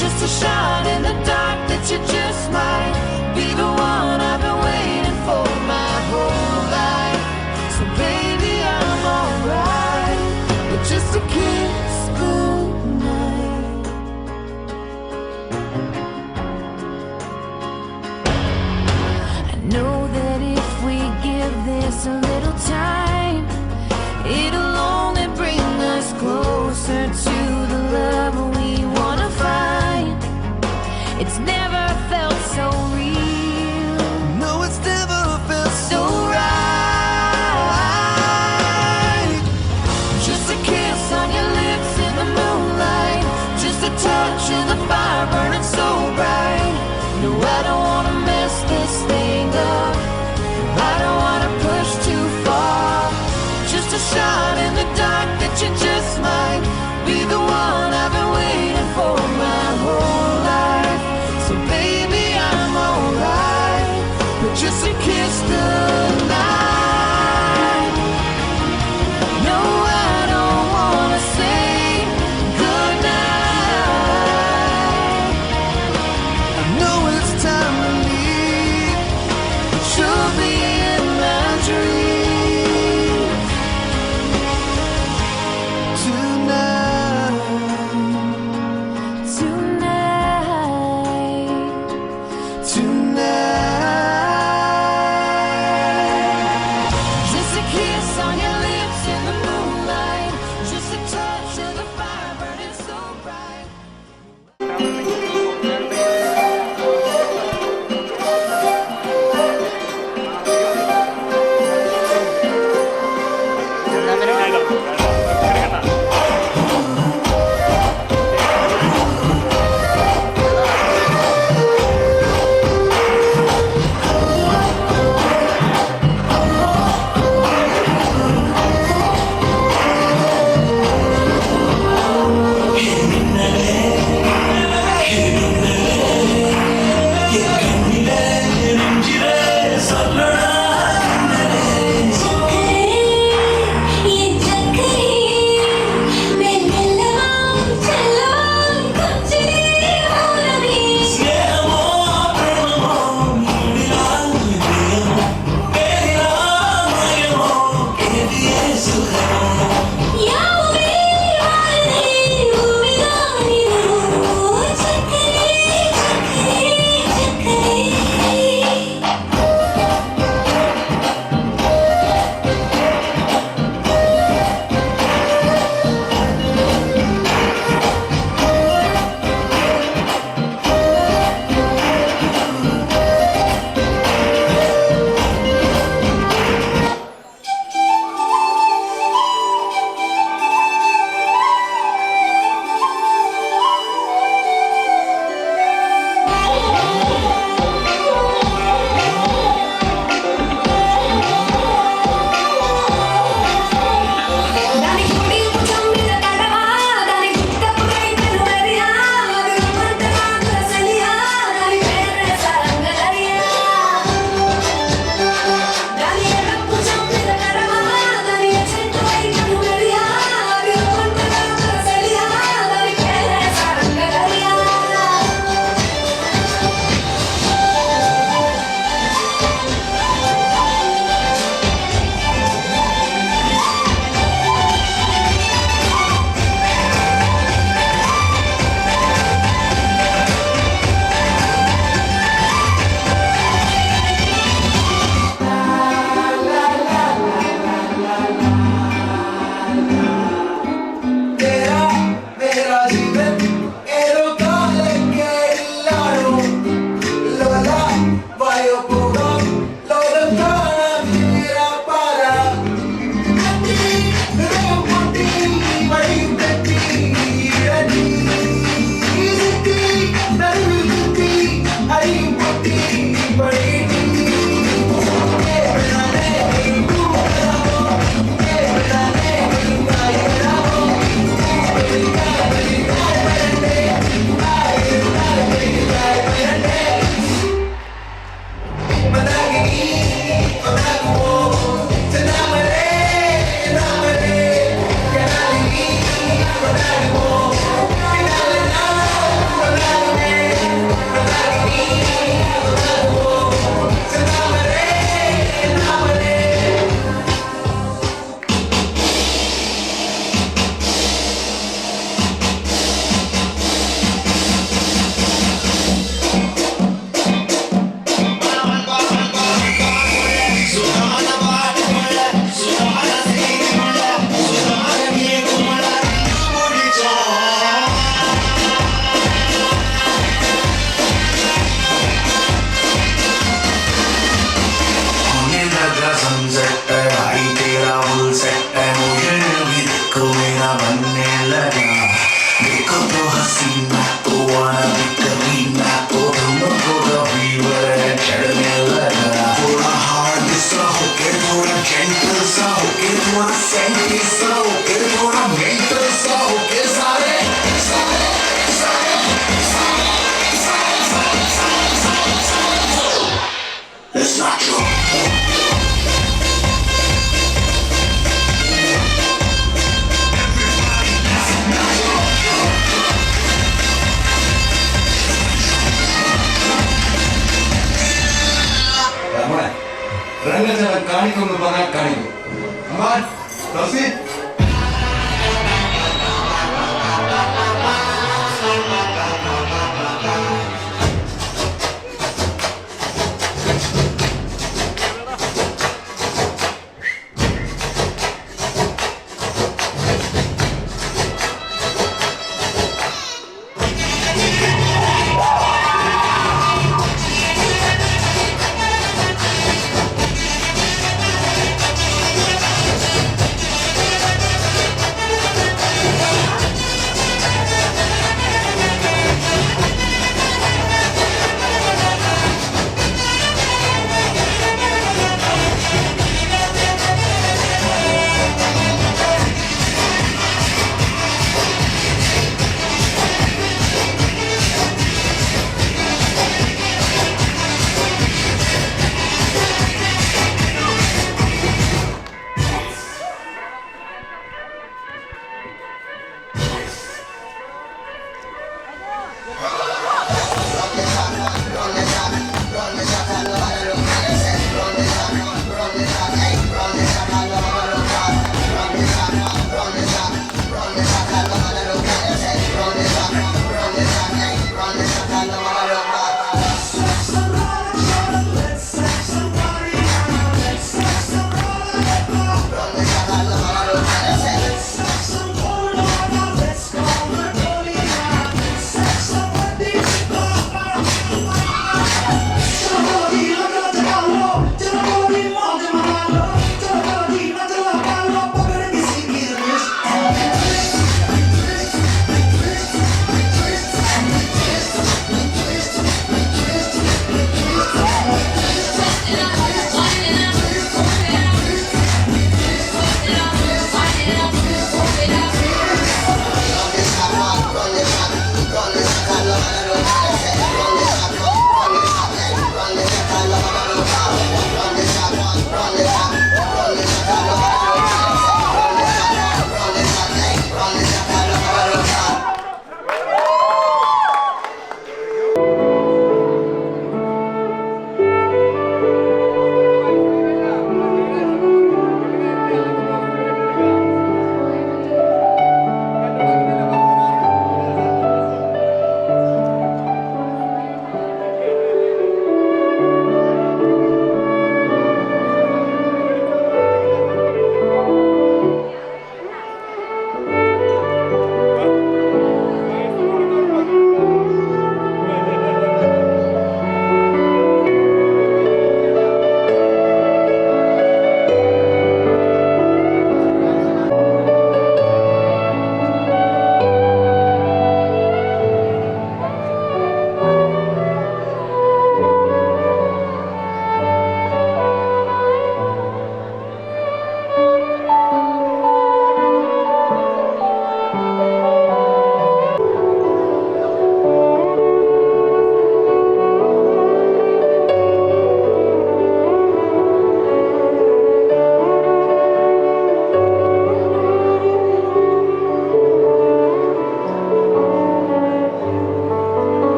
Just a shot in the dark that you just might be the one I've been waiting for my whole life. So baby, I'm alright with just a kiss goodnight. I know that if we give this a little time, it'll only bring us closer to the love we wanna find. It's never felt so real. No, it's never felt So right. Just a kiss on your lips in the moonlight, just a touch of the fire burning so bright. No, I don't wanna mess this thing up, I don't wanna push too far. Just a shot in the dark that you just might be the one I've been waiting for my whole life. So baby, I'm alright with just a kiss goodnight. No, I don't wanna say goodnight. बनने लगा देखो तो हसीना तो वाना भी करीना तो तुमको कभी वह चढ़ने लगा थोड़ा हार्ड सा होके थोड़ा जेंटल सा होके थोड़ा सेंटी सा होके थोड़ा मेंटल सा होके सारे It's not true. രംഗജനം കാണിക്കുന്നു പറഞ്ഞാൽ കാണിക്കും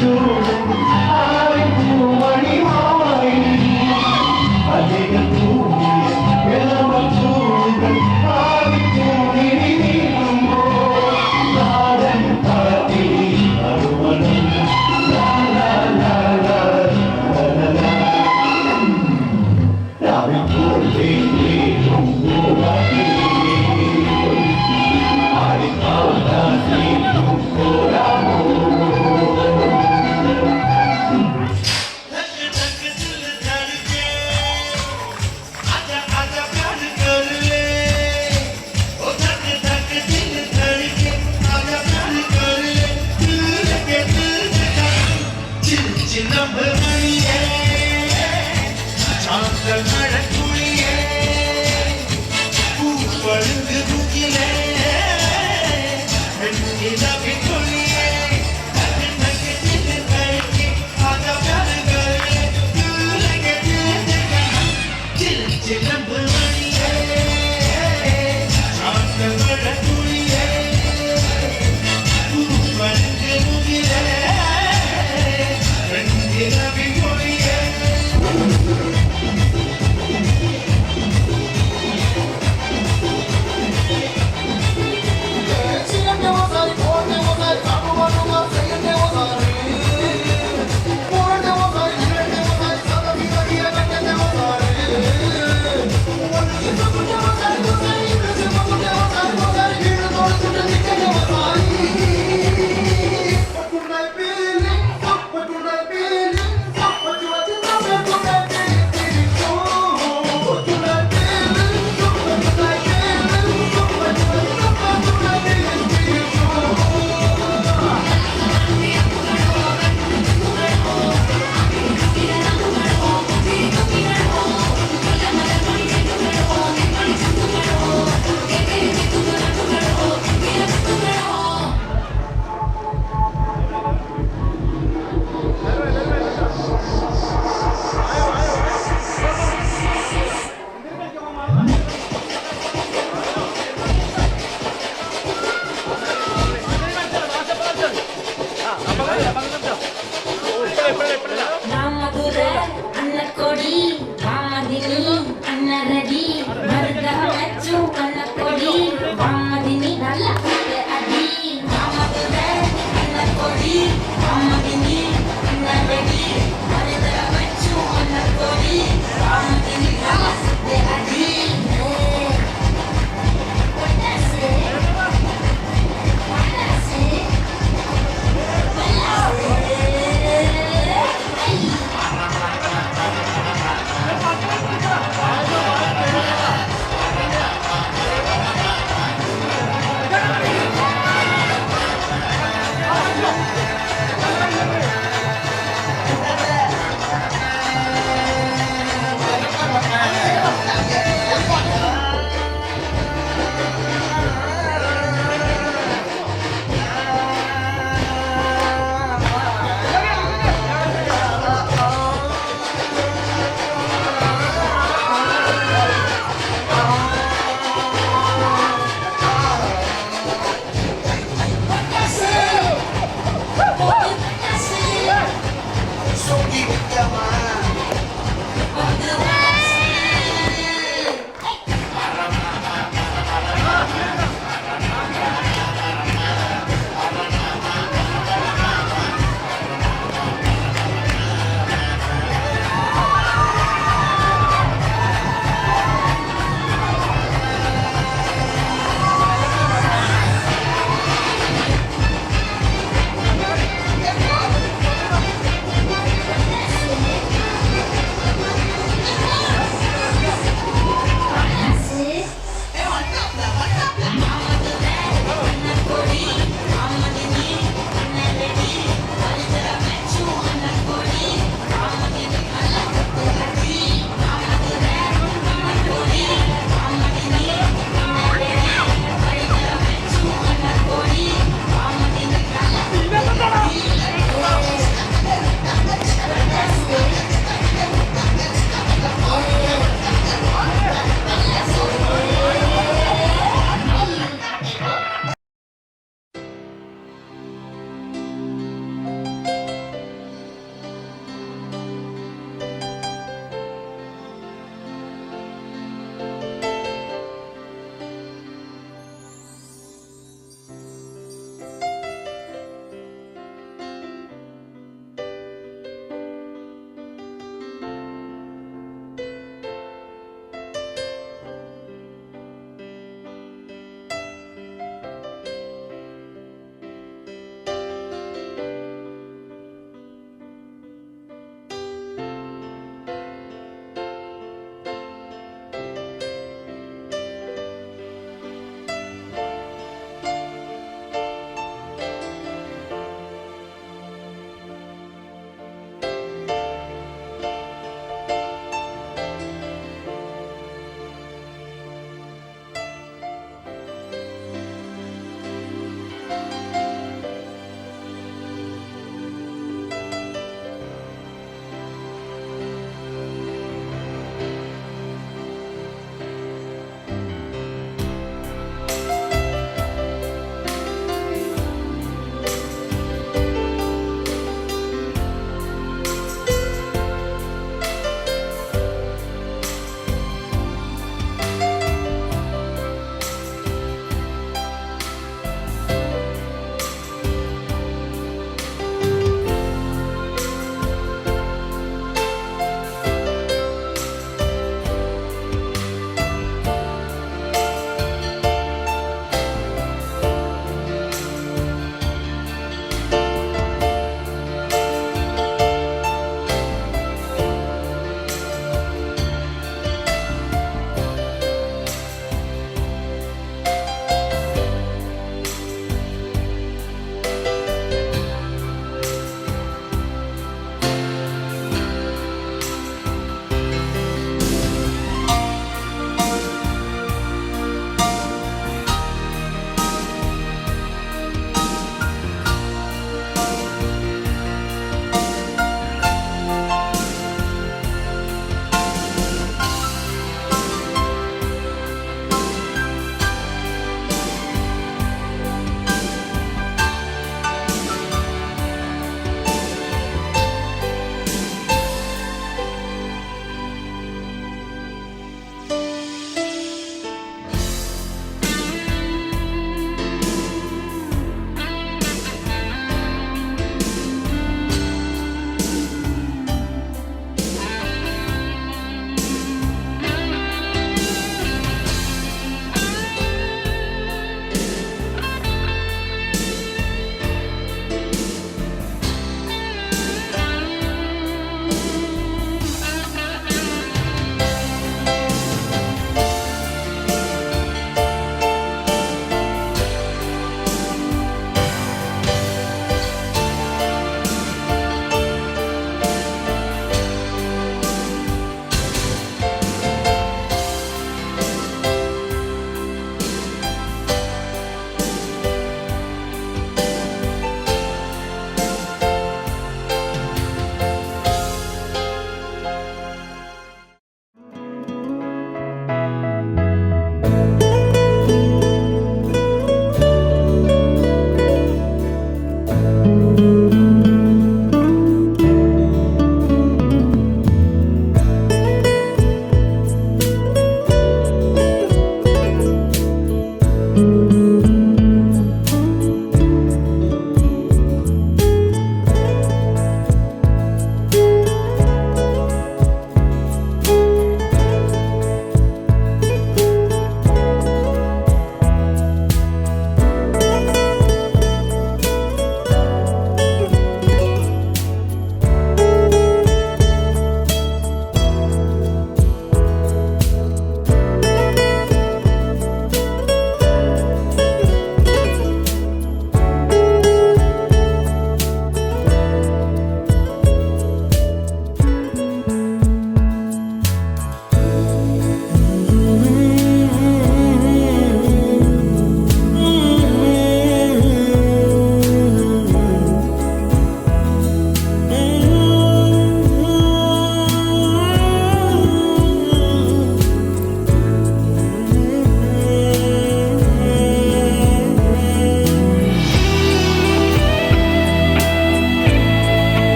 Children,